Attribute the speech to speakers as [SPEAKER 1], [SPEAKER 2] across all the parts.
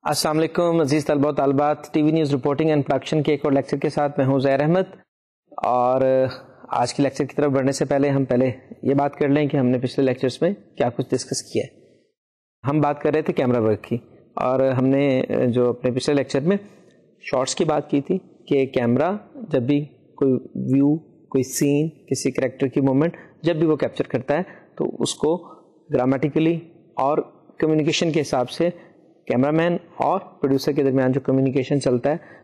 [SPEAKER 1] السلام علیکم عزیز طلباء و طالبات، T V news reporting and production کے ایک اور لیکچر کے ساتھ میں ہوں زہر احمد. اور آج کے لیکچر کی طرف بڑھنے سے پہلے ہم یہ بات کر لیں کہ ہم نے پچھلے لیکچرز میں کیا کچھ ڈسکس کیا ہے. ہم بات کر رہے تھے کیمرہ ورک کی، اور ہم نے جو اپنے پچھلے لیکچر میں شارٹس کی بات کی تھی کہ کیمرہ جب بھی کوئی ویو، کوئی سین، کسی کریکٹر کی مومنٹ جب بھی وہ کیپچر کرتا ہے تو اس کو گرامیٹیکلی اور کمیونیکیشن کے حساب سے کیمرہ مین اور پروڈیوسر کے درمیان جو کمیونیکیشن چلتا ہے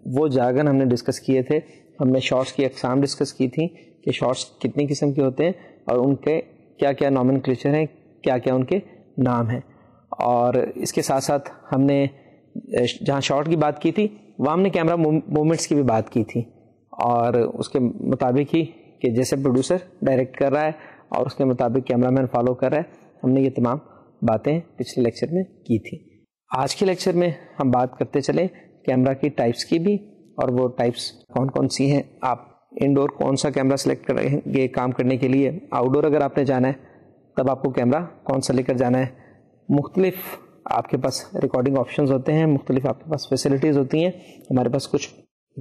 [SPEAKER 1] وہ جارگن ہم نے ڈسکس کیے تھے. ہم نے شارٹس کی اقسام ڈسکس کی تھیں کہ شارٹس کتنی قسم کے ہوتے ہیں اور ان کے کیا کیا نومنکلیچر ہیں، کیا کیا ان کے نام ہیں. اور اس کے ساتھ ساتھ ہم نے جہاں شارٹ کی بات کی تھی وہاں ہم نے کیمرہ موومنٹس کی بھی بات کی تھی، اور اس کے مطابق ہی کہ جیسے پروڈیوسر ڈائریکٹ کر رہا ہے اور اس کے مطابق کیمرہ مین فالو کر رہا ہے. ہم نے یہ تمام باتیں پچھلے لیکچر میں کی تھی. آج کے لیکچر میں ہم بات کرتے چلیں کیمرہ کی ٹائپس کی بھی، اور وہ ٹائپس کون کون سی ہیں. آپ انڈور کون سا کیمرہ سلیکٹ کریں گے کام کرنے کے لیے، آؤٹ ڈور اگر آپ نے جانا ہے تب آپ کو کیمرہ کون سا لے کر جانا ہے. مختلف آپ کے پاس ریکارڈنگ آپشنز ہوتے ہیں، مختلف آپ کے پاس فیسلٹیز ہوتی ہیں. ہمارے پاس کچھ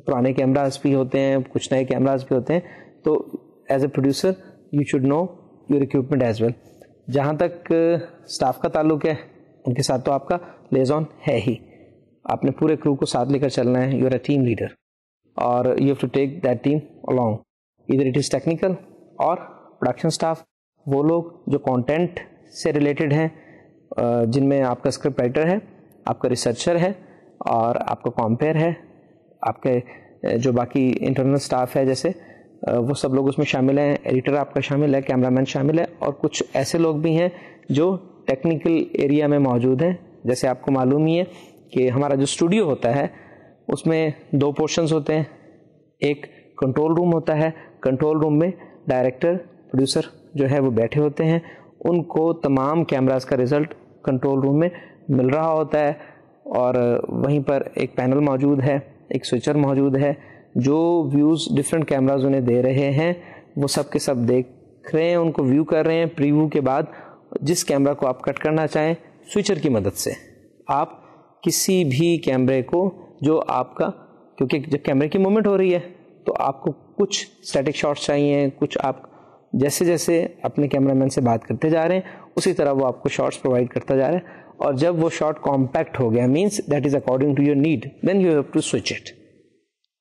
[SPEAKER 1] پرانے کیمراز بھی ہوتے ہیں، کچھ نئے کیمراز بھی ہوتے ہیں. تو as a producer you should know your equipment as well. جہاں تک اسٹاف کا تعلق ہے ان کے ساتھ تو آپ کا لیزون ہے ہی، آپ نے پورے کرو کو ساتھ لے کر چلنا ہے. You are a team leader اور you have to take that team along. ادھر اٹ از ٹیکنیکل اور پروڈکشن اسٹاف، وہ لوگ جو کانٹینٹ سے ریلیٹڈ ہیں، جن میں آپ کا اسکرپٹ رائٹر ہے، آپ کا ریسرچر ہے اور آپ کا کمپیئر ہے. آپ کے جو باقی انٹرنل اسٹاف ہے جیسے وہ سب لوگ اس میں شامل ہیں. ایڈیٹر آپ کا شامل ہے، کیمرہ مین شامل ہے، اور کچھ ایسے لوگ بھی ہیں جو ٹیکنیکل ایریا میں موجود ہیں. جیسے آپ کو معلوم ہی ہے کہ ہمارا جو اسٹوڈیو ہوتا ہے اس میں دو پورشنز ہوتے ہیں. ایک کنٹرول روم ہوتا ہے، کنٹرول روم میں ڈائریکٹر، پروڈیوسر جو ہے وہ بیٹھے ہوتے ہیں. ان کو تمام کیمراز کا رزلٹ کنٹرول روم میں مل رہا ہوتا ہے، اور وہیں پر ایک پینل موجود ہے، ایک سوئچر موجود ہے. جو ویوز ڈفرینٹ کیمراز انہیں دے رہے ہیں وہ سب کے سب دیکھ رہے ہیں، ان کو ویو کر رہے ہیں. پری ویو کے بعد جس کیمرہ کو آپ کٹ کرنا چاہیں سوئچر کی مدد سے آپ کسی بھی کیمرے کو جو آپ کا، کیونکہ جب کیمرے کی موومنٹ ہو رہی ہے تو آپ کو کچھ اسٹیٹک شاٹس چاہیے، کچھ آپ جیسے جیسے اپنے کیمرہ مین سے بات کرتے جا رہے ہیں اسی طرح وہ آپ کو شاٹس پرووائڈ کرتا جا رہا ہے. اور جب وہ شاٹ کمپیکٹ ہو گیا means that is according to your need, then you have to switch it.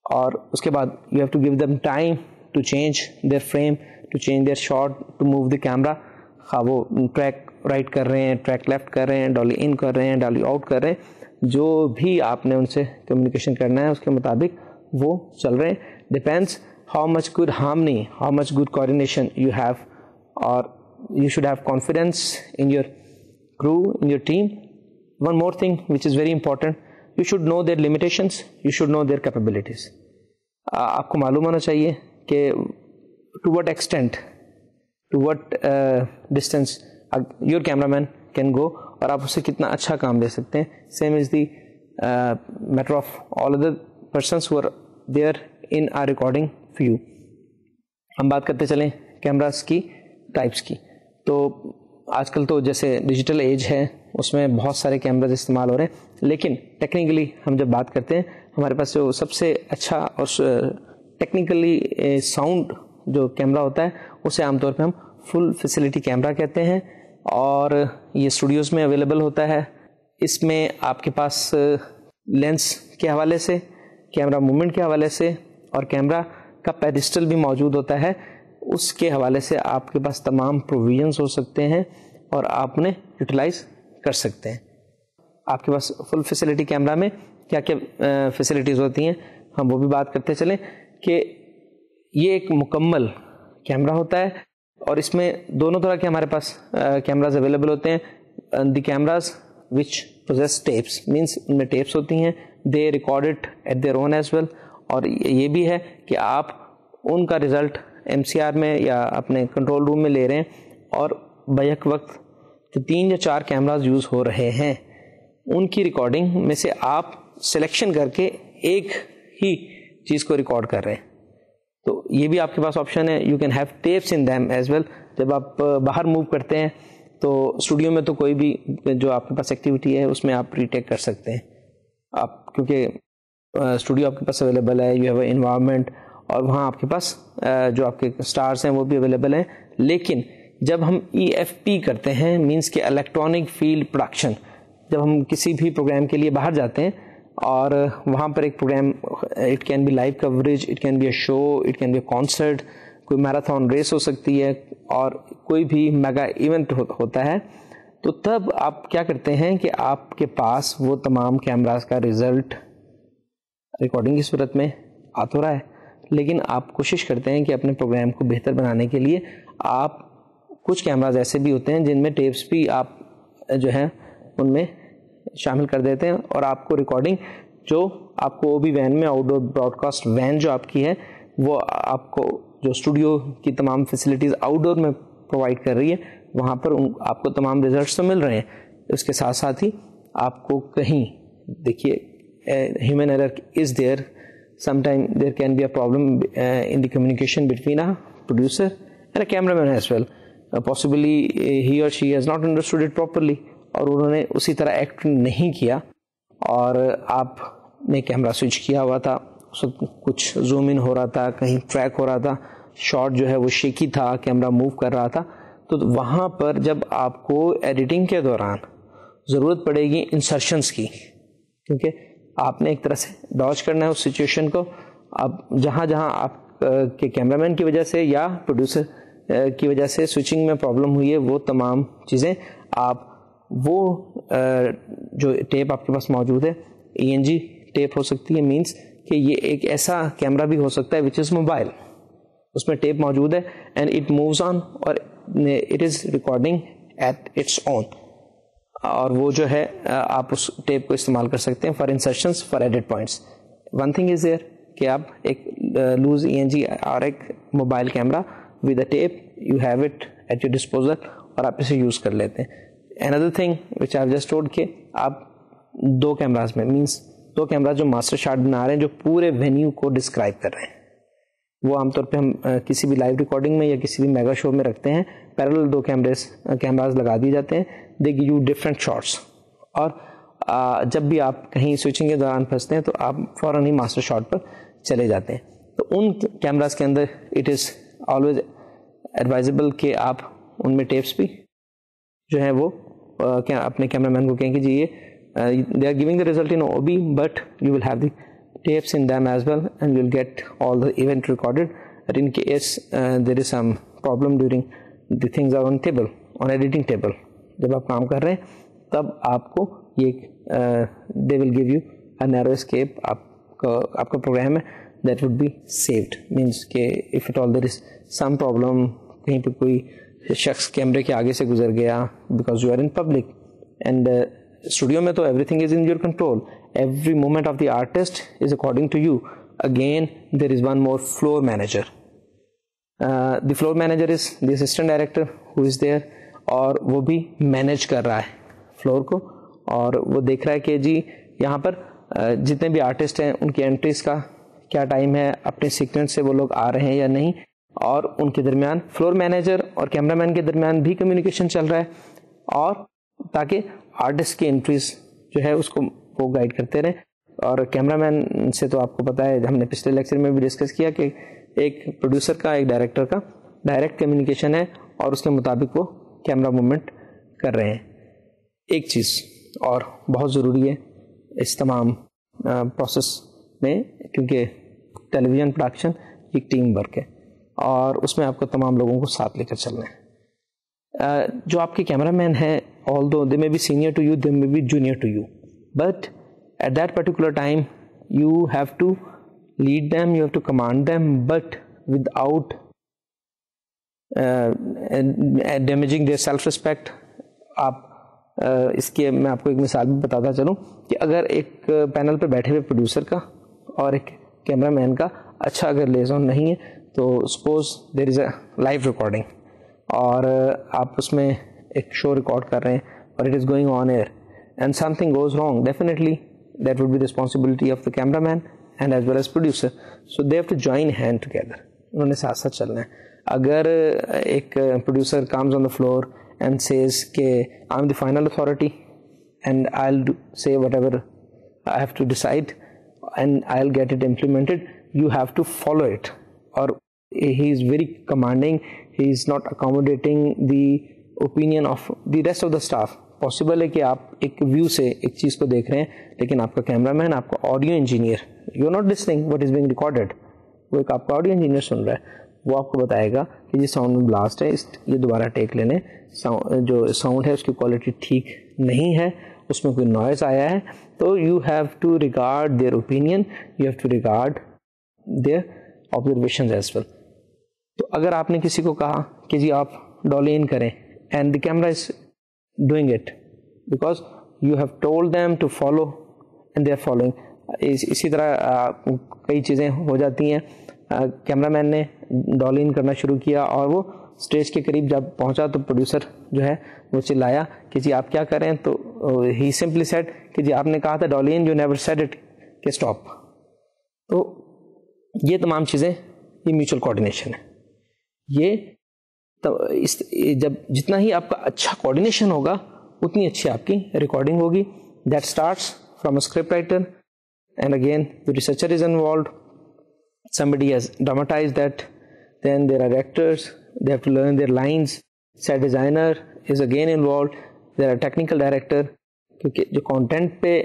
[SPEAKER 1] اور اس کے بعد you have to give them time to change their frame, to change their shot, to move the camera. خواہ وہ track right کر رہے ہیں، track left کر رہے ہیں، ڈالی ان کر رہے ہیں، ڈالی آؤٹ کر رہے ہیں، جو بھی آپ نے ان سے کمیونیکیشن کرنا ہے اس کے مطابق وہ چل رہے ہیں. Depends how much good harmony, how much good coordination you have. اور you should have confidence in your crew, in your team. One more thing which is very important, you should know their limitations, you should know their capabilities. آپ کو معلوم ہونا چاہیے کہ to what extent, to what distance your cameraman can go, اور آپ اس سے کتنا اچھا کام لے سکتے ہیں. Same is the matter of all other persons who are there in our recording view. ہم بات کرتے چلیں کیمراز کی ٹائپس کی. تو آج کل تو جیسے ڈیجیٹل ایج ہے اس میں بہت سارے کیمراز استعمال ہو رہے ہیں، لیکن ٹیکنیکلی ہم جب بات کرتے ہیں ہمارے پاس جو سب سے اچھا اور ٹیکنیکلی ساؤنڈ جو کیمرہ ہوتا ہے اسے عام طور پہ ہم فل فیسلٹی کیمرہ کہتے ہیں، اور یہ اسٹوڈیوز میں اویلیبل ہوتا ہے. اس میں آپ کے پاس لینس کے حوالے سے، کیمرہ موومنٹ کے حوالے سے، اور کیمرہ کا پیڈسٹل بھی موجود ہوتا ہے. اس کے حوالے سے آپ کے پاس تمام پروویژنس ہو سکتے ہیں اور آپ انہیں یوٹیلائز کر سکتے ہیں. آپ کے پاس فل فیسلٹی کیمرہ میں کیا کیا فیسلٹیز ہوتی ہیں ہم وہ بھی بات کرتے چلیں کہ یہ ایک مکمل کیمرہ ہوتا ہے، اور اس میں دونوں طرح کے ہمارے پاس کیمراز اویلیبل ہوتے ہیں. The cameras which possess tapes means ان میں ٹیپس ہوتی ہیں، they record it at their own as well. اور یہ بھی ہے کہ آپ ان کا رزلٹ ایم سی آر میں یا اپنے کنٹرول روم میں لے رہے ہیں، اور بیک وقت جو 3 یا 4 کیمراز یوز ہو رہے ہیں ان کی ریکارڈنگ میں سے آپ سلیکشن کر کے ایک ہی چیز کو ریکارڈ کر رہے ہیں. تو یہ بھی آپ کے پاس آپشن ہے. You can have tapes in them as well. جب آپ باہر موو کرتے ہیں تو اسٹوڈیو میں تو کوئی بھی جو آپ کے پاس ایکٹیویٹی ہے اس میں آپ ری ٹیک کر سکتے ہیں. آپ کیونکہ اسٹوڈیو آپ کے پاس اویلیبل ہے, یو ہیو اے انوائرمنٹ, اور وہاں آپ کے پاس جو آپ کے اسٹارس ہیں وہ بھی اویلیبل ہیں. لیکن جب ہم EFP کرتے ہیں, مینس کہ الیکٹرانک فیلڈ پروڈکشن, جب ہم کسی بھی پروگرام کے لیے باہر جاتے ہیں اور وہاں پر ایک program, it can be live coverage, it can be a show, it can be a concert, کوئی میراتھن ریس ہو سکتی ہے, اور کوئی بھی میگا ایونٹ ہوتا ہے, تو تب آپ کیا کرتے ہیں کہ آپ کے پاس وہ تمام کیمراز کا رزلٹ ریکارڈنگ کی صورت میں آ تو رہا ہے, لیکن آپ کوشش کرتے ہیں کہ اپنے پروگرام کو بہتر بنانے کے لیے آپ کچھ کیمراز ایسے بھی ہوتے ہیں جن میں ٹیپس بھی آپ جو ہیں ان میں شامل کر دیتے ہیں, اور آپ کو ریکارڈنگ جو آپ کو OB وین میں, outdoor broadcast van جو آپ کی ہے, وہ آپ کو جو اسٹوڈیو کی تمام فیسلٹیز آؤٹ ڈور میں پرووائڈ کر رہی ہے, وہاں پر آپ کو تمام ریزلٹس تو مل رہے ہیں. اس کے ساتھ ساتھ ہی آپ کو کہیں دیکھیے human error is there, sometime there can be a problem in the communication between a producer and a cameraman as well, possibly he or she has not understood it properly, اور انہوں نے اسی طرح act نہیں کیا, اور آپ نے کیمرہ سوئچ کیا ہوا تھا, اس وقت کچھ زوم ان ہو رہا تھا, کہیں ٹریک ہو رہا تھا, شاٹ جو ہے وہ شیکی تھا, کیمرہ موو کر رہا تھا, تو وہاں پر جب آپ کو ایڈیٹنگ کے دوران ضرورت پڑے گی انسرشنس کی, کیونکہ آپ نے ایک طرح سے ڈاج کرنا ہے اس سچویشن کو, اب جہاں جہاں آپ کے کیمرہ مین کی وجہ سے یا پروڈیوسر کی وجہ سے سوئچنگ میں پرابلم ہوئی ہے, وہ تمام چیزیں آپ وہ جو ٹیپ آپ کے پاس موجود ہے, ENG ٹیپ ہو سکتی ہے, مینس کہ یہ ایک ایسا کیمرہ بھی ہو سکتا ہے وچ از موبائل, اس میں ٹیپ موجود ہے اینڈ اٹ مووز آن اور it is recording at its own, اور وہ جو ہے آپ اس ٹیپ کو استعمال کر سکتے ہیں for insertions, for edit points. One thing is there کہ آپ ایک لوز ENG اور ایک mobile camera with a tape you have it at your disposal, اور آپ اسے یوز کر لیتے ہیں. another thing which I have just told کہ آپ دو کیمراز میں, مینس دو کیمراز جو ماسٹر شاٹ بنا رہے ہیں, جو پورے وینیو کو ڈسکرائب کر رہے ہیں, وہ عام طور پہ ہم کسی بھی لائیو ریکارڈنگ میں یا کسی بھی میگا شو میں رکھتے ہیں, پیرلل دو کیمراز لگا دیے جاتے ہیں, دے گیو یو ڈفرینٹ شاٹس, اور جب بھی آپ کہیں سوئچنگ کے دوران پھنستے ہیں تو آپ فوراً ہی ماسٹر شاٹ پر چلے جاتے ہیں. تو ان کیمراز کے اندر اٹ از آلویز ایڈوائزبل کہ آپ ان میں ٹیپس بھی جو ہیں وہ اپنے کیمرہ مین کو کہیں کہ جی یہ they are giving the result in OB, but you will have the tapes in them as well, and you will get all the event recorded, that in case there is some problem during the things are on table, on editing table, جب آپ کام کر رہے ہیں تب آپ کو یہ they will give you a narrow escape, آپ کا پروگرام ہے that would be saved, means کہ if at all there is some problem, کہیں پہ کوئی شخص کیمرے کے آگے سے گزر گیا because you are in public, and studio میں تو everything is in your control, every moment of the artist is according to you. Again there is one more floor manager, the floor manager is the assistant director who is there, اور وہ بھی manage کر رہا ہے floor کو, اور وہ دیکھ رہا ہے کہ جی یہاں پر جتنے بھی آرٹسٹ ہیں ان کی انٹریز کا کیا ٹائم ہے, اپنے سیکوینس سے وہ لوگ آ رہے ہیں یا نہیں, اور ان کے درمیان فلور مینیجر اور کیمرہ مین کے درمیان بھی کمیونیکیشن چل رہا ہے, اور تاکہ آرٹسٹ کی انٹریز جو ہے اس کو وہ گائیڈ کرتے رہیں. اور کیمرہ مین سے تو آپ کو پتہ ہے, ہم نے پچھلے لیکچر میں بھی ڈسکس کیا کہ ایک پروڈیوسر کا, ایک ڈائریکٹر کا ڈائریکٹ کمیونیکیشن ہے, اور اس کے مطابق وہ کیمرہ موومنٹ کر رہے ہیں. ایک چیز اور بہت ضروری ہے اس تمام پروسیس میں, کیونکہ ٹیلی ویژن پروڈکشن ایک ٹیم ورک ہے, اور اس میں آپ کو تمام لوگوں کو ساتھ لے کر چلنا ہے. جو آپ کے کیمرہ مین ہیں, although they may be senior to you, they may be junior to you, but at that particular time you have to lead them, you have to command them, but without damaging their self respect. آپ اس کے میں آپ کو ایک مثال بھی بتاتا چلوں کہ اگر ایک پینل پہ بیٹھے ہوئے پروڈیوسر کا اور ایک کیمرہ مین کا اچھا اگر لیزون نہیں ہے, تو suppose there is a live recording, اور آپ اس میں ایک شو ریکارڈ کر رہے ہیں اور it is going on air, and something goes wrong, definitely that would be responsibility of the cameraman and as well as producer. So they have to join hand together, انہوں نے ساتھ ساتھ چلنا ہے. اگر ایک producer comes on the floor and says کہ I am the final authority and I will say whatever I have to decide and I'll get it implemented. You have to follow it. اور he is very commanding. He is not accommodating the opinion of the rest of the staff. Possible ہے کہ آپ ایک view سے ایک چیز کو دیکھ رہے ہیں لیکن آپ کا کیمرہ مین, آپ کا audio engineer, you are not listening what is being recorded, وہ ایک آپ کا آڈیو انجینئر سن رہا ہے, وہ آپ کو بتائے گا کہ یہ ساؤنڈ میں بلاسٹ ہے, یہ دوبارہ ٹیک لینے, جو ساؤنڈ ہے اس کی کوالٹی ٹھیک نہیں ہے, اس میں کوئی نوائز آیا ہے. تو you have to regard their opinion, you have to regard their observations as well. تو اگر آپ نے کسی کو کہا کہ جی آپ ڈالی ان کریں and the camera is doing it because you have told them to follow and they are following. اسی طرح کئی چیزیں ہو جاتی ہیں, کیمرہ مین نے ڈالی ان کرنا شروع کیا اور وہ اسٹیج کے قریب جب پہنچا تو پروڈیوسر جو ہے وہ چلایا کہ جی آپ کیا کریں, تو ہی سمپلی سیڈ کہ جی آپ نے کہا تھا ڈالی ان, یو نیور سیڈ اٹ کہ اسٹاپ. تو یہ تمام چیزیں یہ میوچل کوآرڈینیشن ہے. یہ جب جتنا ہی آپ کا اچھا کوآرڈینیشن ہوگا اتنی اچھی آپ کی ریکارڈنگ ہوگی. That starts from a script writer and again the researcher is involved, somebody has dramatized that, then there are actors, they have to learn their lines, set designer is again involved, there are technical director, کیونکہ جو content پہ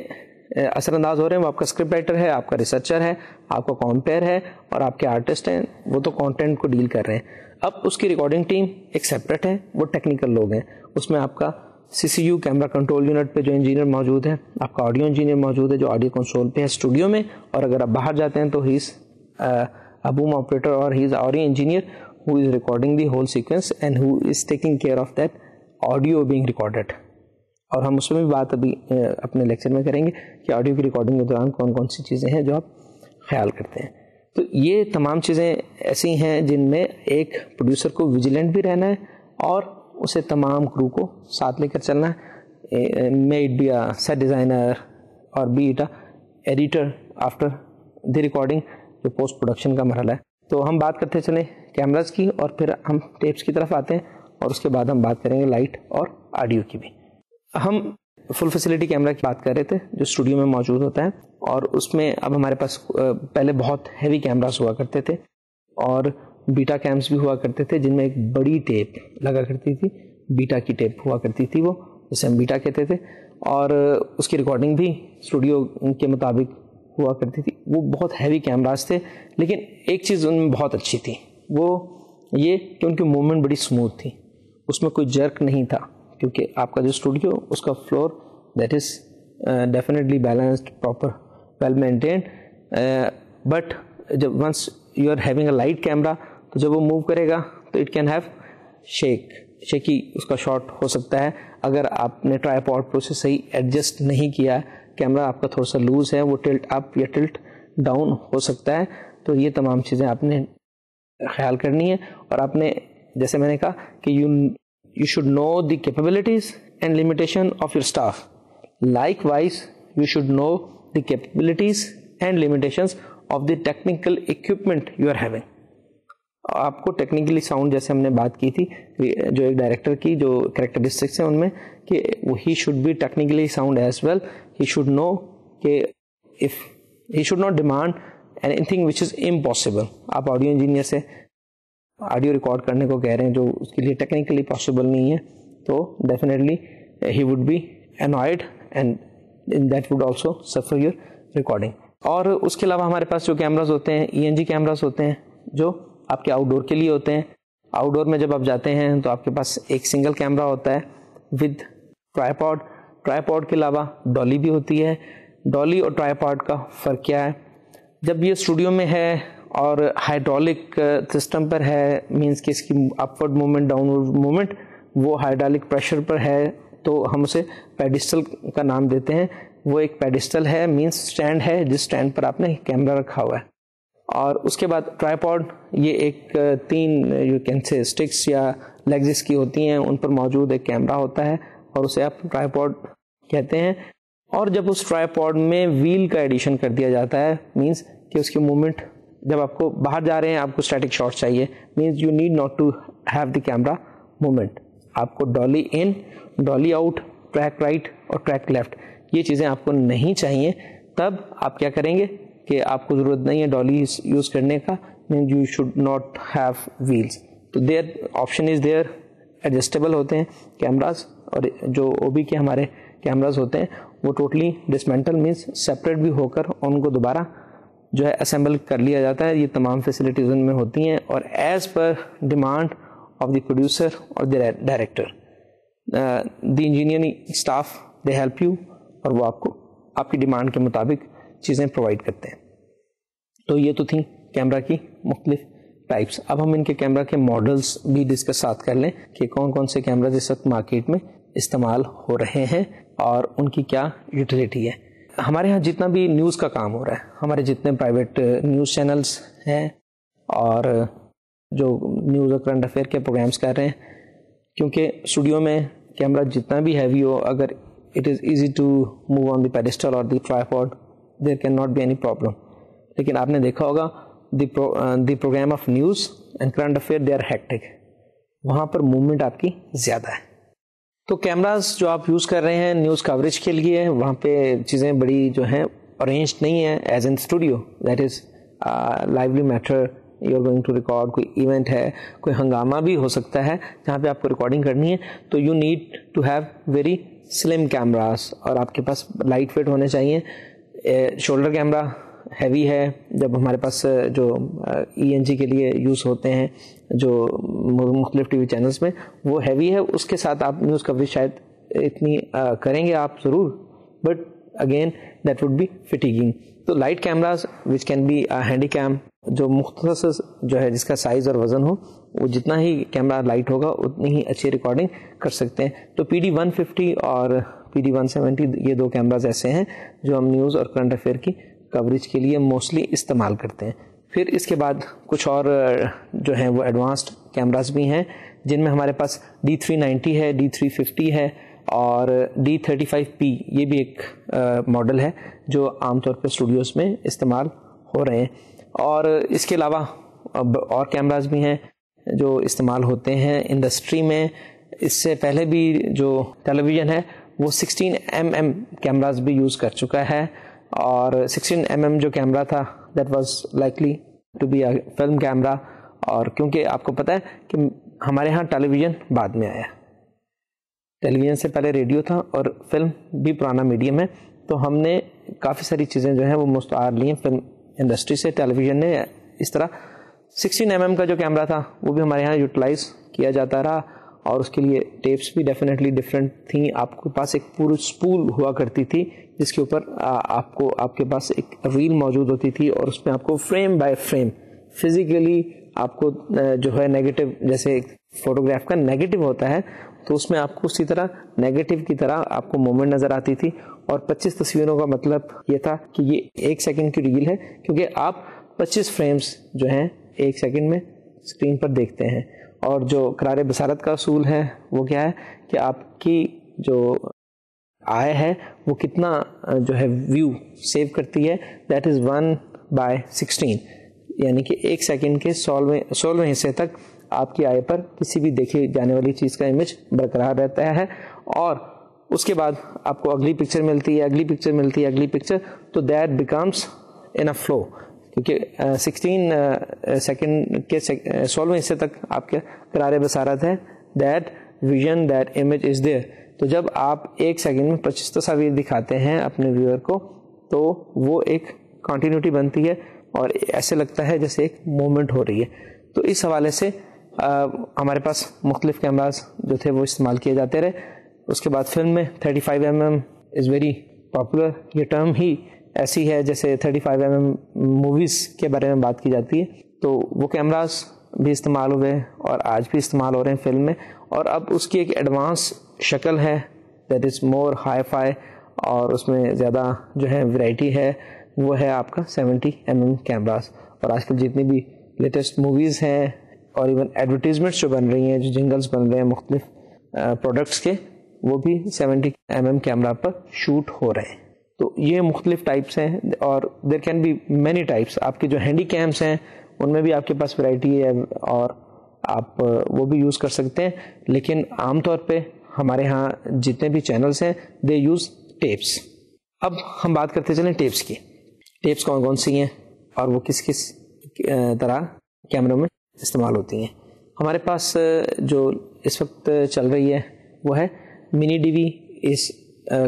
[SPEAKER 1] اثر انداز ہو رہے ہیں وہ آپ کا اسکرپٹ رائٹر ہے, آپ کا ریسرچر ہے, آپ کا کمپیئر ہے, اور آپ کے آرٹسٹ ہیں, وہ تو کانٹینٹ کو ڈیل کر رہے ہیں. اب اس کی ریکارڈنگ ٹیم ایک سیپریٹ ہے, وہ ٹیکنیکل لوگ ہیں, اس میں آپ کا سی سی یو کیمرہ کنٹرول یونٹ پہ جو انجینئر موجود ہے, آپ کا آڈیو انجینئر موجود ہے جو آڈیو کنسول پہ ہے اسٹوڈیو میں, اور اگر آپ باہر جاتے ہیں تو ہی از a boom operator or he is audio engineer who is recording the whole sequence and who is taking care of that audio being recorded. اور ہم اس میں بھی بات ابھی اپنے لیکچر میں کریں گے کہ آڈیو کی ریکارڈنگ کے دوران کون کون سی چیزیں ہیں جو آپ خیال کرتے ہیں. تو یہ تمام چیزیں ایسی ہیں جن میں ایک پروڈیوسر کو ویجیلنٹ بھی رہنا ہے اور اسے تمام کرو کو ساتھ لے کر چلنا ہے. May it be a set designer اور be it a editor after the recording, جو پوسٹ پروڈکشن کا مرحلہ ہے. تو ہم بات کرتے چلیں کیمراز کی اور پھر ہم ٹیپس کی طرف آتے ہیں, اور اس کے بعد ہم بات کریں گے لائٹ اور آڈیو کی بھی. ہم فل فیسلٹی کیمرہ کی بات کر رہے تھے جو اسٹوڈیو میں موجود ہوتا ہے, اور اس میں اب ہمارے پاس پہلے بہت ہیوی کیمراز ہوا کرتے تھے اور بیٹا کیمس بھی ہوا کرتے تھے جن میں ایک بڑی ٹیپ لگا کرتی تھی, بیٹا کی ٹیپ ہوا کرتی تھی, وہ جسے ہم بیٹا کہتے تھے, اور اس کی ریکارڈنگ بھی اسٹوڈیو کے مطابق ہوا کرتی تھی. وہ بہت ہیوی کیمراز تھے, لیکن ایک چیز ان میں بہت اچھی تھی, وہ یہ کہ ان کی موومنٹ بڑی اسموتھ تھی, اس میں کوئی جرک نہیں تھا, کیونکہ آپ کا جو اسٹوڈیو اس کا floor that is definitely balanced, proper, well maintained. But جب once you are having a light camera تو جب وہ موو کرے گا تو اٹ کین ہیو شیکی اس کا شاٹ ہو سکتا ہے. اگر آپ نے ٹرائیپوڈ پہ اسے صحیح ایڈجسٹ نہیں کیا, کیمرہ آپ کا تھوڑا سا لوز ہے, وہ ٹلٹ اپ یا ٹلٹ ڈاؤن ہو سکتا ہے. تو یہ تمام چیزیں آپ نے خیال کرنی ہے, اور آپ نے جیسے میں نے کہا کہ you should know the capabilities and limitation of your staff. Likewise you should know the capabilities and limitations of the technical equipment you are having. آپ کو ٹیکنیکلی ساؤنڈ جیسے ہم نے بات کی تھی, جو ایک ڈائریکٹر کی جو کریکٹرسٹکس ہیں ان میں کہ he should be technically sound as well. He should know کہ if he should not demand anything which is impossible. آپ آڈیو انجینئر سے آڈیو ریکارڈ کرنے کو کہہ رہے ہیں جو اس کے لیے ٹیکنیکلی پاسبل نہیں ہے, تو definitely he would be annoyed and that would also suffer your recording. اور اس کے علاوہ ہمارے پاس جو کیمراز ہوتے ہیں ای این جی کیمراز ہوتے ہیں جو آپ کے آؤٹ ڈور کے لیے ہوتے ہیں. آؤٹ ڈور میں جب آپ جاتے ہیں تو آپ کے پاس ایک سنگل کیمرہ ہوتا ہے ود ٹرائیپوڈ. ٹرائیپوڈ کے علاوہ ڈالی بھی ہوتی ہے. ڈالی اور ٹرائیپوڈ کا فرق کیا ہے؟ جب یہ اسٹوڈیو میں ہے اور ہائیڈرولک سسٹم پر ہے, مینس کہ اس کی upward movement down word movement وہ ہائیڈرولک پریشر پر ہے, تو ہم اسے پیڈسٹل کا نام دیتے ہیں. وہ ایک پیڈسٹل ہے, مینس اسٹینڈ ہے جس اسٹینڈ پر آپ نے کیمرہ رکھا ہوا ہے. اور اس کے بعد ٹرائیپوڈ, یہ ایک 3 یو کین سے اسٹکس یا لیگز کی ہوتی ہیں, ان پر موجود ایک کیمرہ ہوتا ہے اور اسے آپ ٹرائیپوڈ کہتے ہیں. اور جب اس ٹرائیپوڈ میں ویل کا ایڈیشن کر دیا جاتا ہے, مینس کہ اس کی موومنٹ, جب آپ کو باہر جا رہے ہیں آپ کو اسٹیٹک شاٹ چاہیے, means you need not to have the camera movement. آپ کو dolly in, dolly out, track right اور ٹریک لیفٹ, یہ چیزیں آپ کو نہیں چاہیے. تب آپ کیا کریں گے کہ آپ کو ضرورت نہیں ہے ڈالی یوز کرنے کا, you should not have wheels. تو there option is there, adjustable ہوتے ہیں کیمراز, اور جو او بی کے ہمارے کیمراز ہوتے ہیں وہ ٹوٹلی ڈسمینٹل مینس سپریٹ بھی ہو کر ان کو دوبارہ جو ہے اسمبل کر لیا جاتا ہے. یہ تمام فیسلٹیز ان میں ہوتی ہیں, اور as per demand of the producer اور the director, the engineering staff they help you, اور وہ آپ کو آپ کی ڈیمانڈ کے مطابق چیزیں پرووائڈ کرتے ہیں. تو یہ تو تھیں کیمرہ کی مختلف ٹائپس. اب ہم ان کے کیمرہ کے ماڈلس بھی ڈسکس ساتھ کر لیں کہ کون کون سے کیمراز اس وقت مارکیٹ میں استعمال ہو رہے ہیں اور ان کی کیا یوٹیلیٹی ہے. ہمارے ہاں جتنا بھی نیوز کا کام ہو رہا ہے, ہمارے جتنے پرائیویٹ نیوز چینلز ہیں اور جو نیوز اور کرنٹ افیئر کے پروگرامز کر رہے ہیں, کیونکہ اسٹوڈیو میں کیمرہ جتنا بھی ہیوی ہو, اگر it is easy to move on the pedestal or the tripod, there cannot be any problem. لیکن آپ نے دیکھا ہوگا the program of news and current affair they are hectic, وہاں پر موومنٹ آپ کی زیادہ ہے. تو کیمراز جو آپ یوز کر رہے ہیں نیوز کوریج کے لیے, وہاں پہ چیزیں بڑی جو ہیں ارینج نہیں ہیں as an studio. That is lively matter, you are going to record, کوئی ایونٹ ہے, کوئی ہنگامہ بھی ہو سکتا ہے جہاں پہ آپ کو ریکارڈنگ کرنی ہے, تو you need to have very slim cameras, اور آپ کے پاس لائٹ ویٹ ہونے چاہیے. شولڈر کیمرہ ہیوی ہے, جب ہمارے پاس جو ای این جی کے لیے یوز ہوتے ہیں جو مختلف ٹی وی چینلز میں, وہ ہیوی ہے. اس کے ساتھ آپ نیوز کوریج شاید اتنی کریں گے آپ ضرور, but again that would be fatiguing. تو light cameras which can be handy cam, جو مختصر جو ہے جس کا سائز اور وزن ہو, وہ جتنا ہی کیمرہ لائٹ ہوگا اتنی ہی اچھی ریکارڈنگ کر سکتے ہیں. تو پی ڈی 150 اور پی ڈی 170 یہ دو کیمراز ایسے ہیں جو ہم نیوز اور کرنٹ افیئر کی کوریج کے لیے موسٹلی استعمال کرتے ہیں. پھر اس کے بعد کچھ اور جو ہیں وہ ایڈوانسڈ کیمراز بھی ہیں, جن میں ہمارے پاس D390 ہے, D350 ہے, اور D35P یہ بھی ایک ماڈل ہے جو عام طور پہ اسٹوڈیوز میں استعمال ہو رہے ہیں. اور اس کے علاوہ اور کیمراز بھی ہیں جو استعمال ہوتے ہیں انڈسٹری میں. اس سے پہلے بھی جو ٹیلی ویژن ہے وہ 16mm کیمراز بھی یوز کر چکا ہے, اور 16mm جو کیمرہ تھا that was likely to be a film camera. اور کیونکہ آپ کو پتہ ہے کہ ہمارے ہاں ٹیلی ویژن بعد میں آیا, ٹیلی ویژن سے پہلے ریڈیو تھا, اور فلم بھی پرانا میڈیم ہے, تو ہم نے کافی ساری چیزیں جو ہیں وہ مستعار لی ہیں فلم انڈسٹری سے. ٹیلی ویژن نے اس طرح 16mm کا جو کیمرہ تھا وہ بھی ہمارے یہاں یوٹیلائز کیا جاتا رہا, اور اس کے لیے ٹیپس بھی ڈیفینیٹلی ڈفرینٹ تھیں. آپ کے پاس ایک پوری اسپول ہوا کرتی تھی جس کے اوپر آپ کے پاس ایک ریل موجود ہوتی تھی, اور اس میں آپ کو فریم بائی فریم فزیکلی آپ کو جو ہے نیگیٹو, جیسے فوٹوگراف کا نیگیٹو ہوتا ہے تو اس میں آپ کو اسی طرح نیگیٹو کی طرح آپ کو موومنٹ نظر آتی تھی. اور 25 تصویروں کا مطلب یہ تھا کہ یہ 1 سیکنڈ کی ریل ہے, کیونکہ آپ 25 فریمز جو ہیں 1 سیکنڈ میں اسکرین پر دیکھتے ہیں. اور جو قرار بصارت کا اصول ہے وہ کیا ہے کہ آپ کی جو آئے ہے وہ کتنا جو ہے ویو سیو کرتی ہے, دیٹ از 1/16, یعنی کہ 1 سیکنڈ کے 16ویں حصے تک آپ کی آئے پر کسی بھی دیکھی جانے والی چیز کا امیج برقرار رہتا ہے. اور اس کے بعد آپ کو اگلی پکچر ملتی ہے, اگلی پکچر ملتی ہے, اگلی پکچر, تو that becomes in a flu, کیونکہ 16 سیکنڈ کے 16ویں حصے تک آپ کے قرار بصارت ہے, that vision that image is there. تو جب آپ 1 سیکنڈ میں 25 تصاویر دکھاتے ہیں اپنے ویور کو, تو وہ ایک کنٹینیوٹی بنتی ہے اور ایسے لگتا ہے جیسے ایک موومنٹ ہو رہی ہے. تو اس حوالے سے ہمارے پاس مختلف کیمراز جو تھے وہ استعمال کیے جاتے رہے. اس کے بعد فلم میں 35mm از ویری پاپولر, یہ ٹرم ہی ایسی ہے جیسے 35mm موویز کے بارے میں بات کی جاتی ہے. تو وہ کیمراز بھی استعمال ہوئے اور آج بھی استعمال ہو رہے ہیں فلم میں. اور اب اس کی ایک ایڈوانس شکل ہے that is more hi fi, اور اس میں زیادہ جو ہے ویرائٹی ہے, وہ ہے آپ کا 70mm کیمراز. اور آج کل جتنی بھی لیٹسٹ موویز ہیں اور ایون ایڈورٹیزمنٹس جو بن رہی ہیں, جو جنگلز بن رہے ہیں مختلف پروڈکٹس کے, وہ بھی 70mm کیمرہ پر شوٹ ہو رہے ہیں. تو یہ مختلف ٹائپس ہیں, اور there can be many types. آپ کے جو ہینڈی کیمس ہیں ان میں بھی آپ کے پاس ورائٹی ہے اور آپ وہ بھی یوز کر سکتے ہیں, لیکن عام طور پہ ہمارے ہاں جتنے بھی چینلز ہیں دے یوز ٹیپس. اب ہم بات کرتے چلیں ٹیپس کی. ٹیپس کون کون سی ہیں اور وہ کس کس طرح کیمروں میں استعمال ہوتی ہیں. ہمارے پاس جو اس وقت چل رہی ہے وہ ہے منی ڈی وی. اس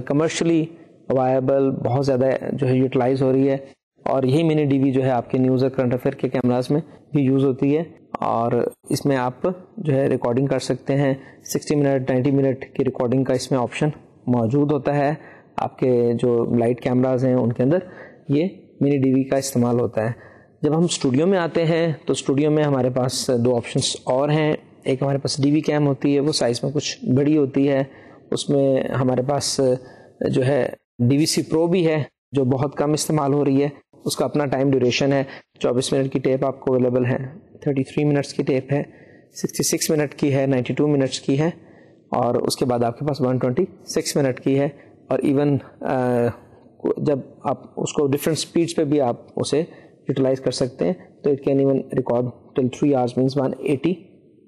[SPEAKER 1] کمرشلی وائبل بہت زیادہ جو ہے یوٹیلائز ہو رہی ہے, اور یہی منی ڈی وی جو ہے آپ کے نیوز اور کرنٹ افیئر کے کیمراز میں بھی یوز ہوتی ہے, اور اس میں آپ جو ہے ریکارڈنگ کر سکتے ہیں. 60 منٹ 90 منٹ کی ریکارڈنگ کا اس میں آپشن موجود ہوتا ہے. آپ کے جو لائٹ کیمراز ہیں ان کے اندر یہ منی ڈی وی کا استعمال ہوتا ہے. جب ہم اسٹوڈیو میں آتے ہیں تو اسٹوڈیو میں ہمارے پاس دو آپشنس اور ہیں. ایک ہمارے پاس ڈی وی کیم ہوتی ہے, وہ سائز میں کچھ بڑی ہوتی ہے. اس میں ہمارے پاس جو ہے ڈی وی سی پرو بھی ہے جو بہت کم استعمال ہو رہی ہے. اس کا اپنا ٹائم ڈیوریشن ہے. 24 منٹ کی ٹیپ آپ کو اویلیبل ہے, 33 منٹس کی ٹیپ ہے, 66 منٹ کی ہے, 92 منٹس کی ہے, اور اس کے بعد آپ کے پاس 126 منٹ کی ہے. اور ایون جب آپ اس کو ڈفرینٹ سپیڈس پہ بھی آپ اسے یوٹیلائز کر سکتے ہیں تو it can even record till 3 hours means 180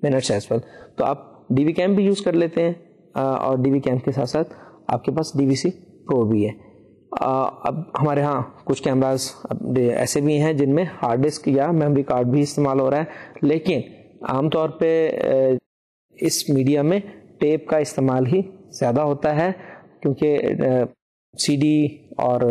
[SPEAKER 1] minutes as well. تو آپ ڈی وی کیم بھی یوز کر لیتے ہیں, اور ڈی وی کیم کے ساتھ ساتھ آپ کے پاس ڈی وی سی پرو بھی ہے. اب ہمارے ہاں کچھ کیمراز ایسے بھی ہیں جن میں ہارڈ ڈسک یا میموری کارڈ بھی استعمال ہو رہا ہے, لیکن عام طور پہ اس میڈیا میں ٹیپ کا استعمال ہی زیادہ ہوتا ہے, کیونکہ سی ڈی اور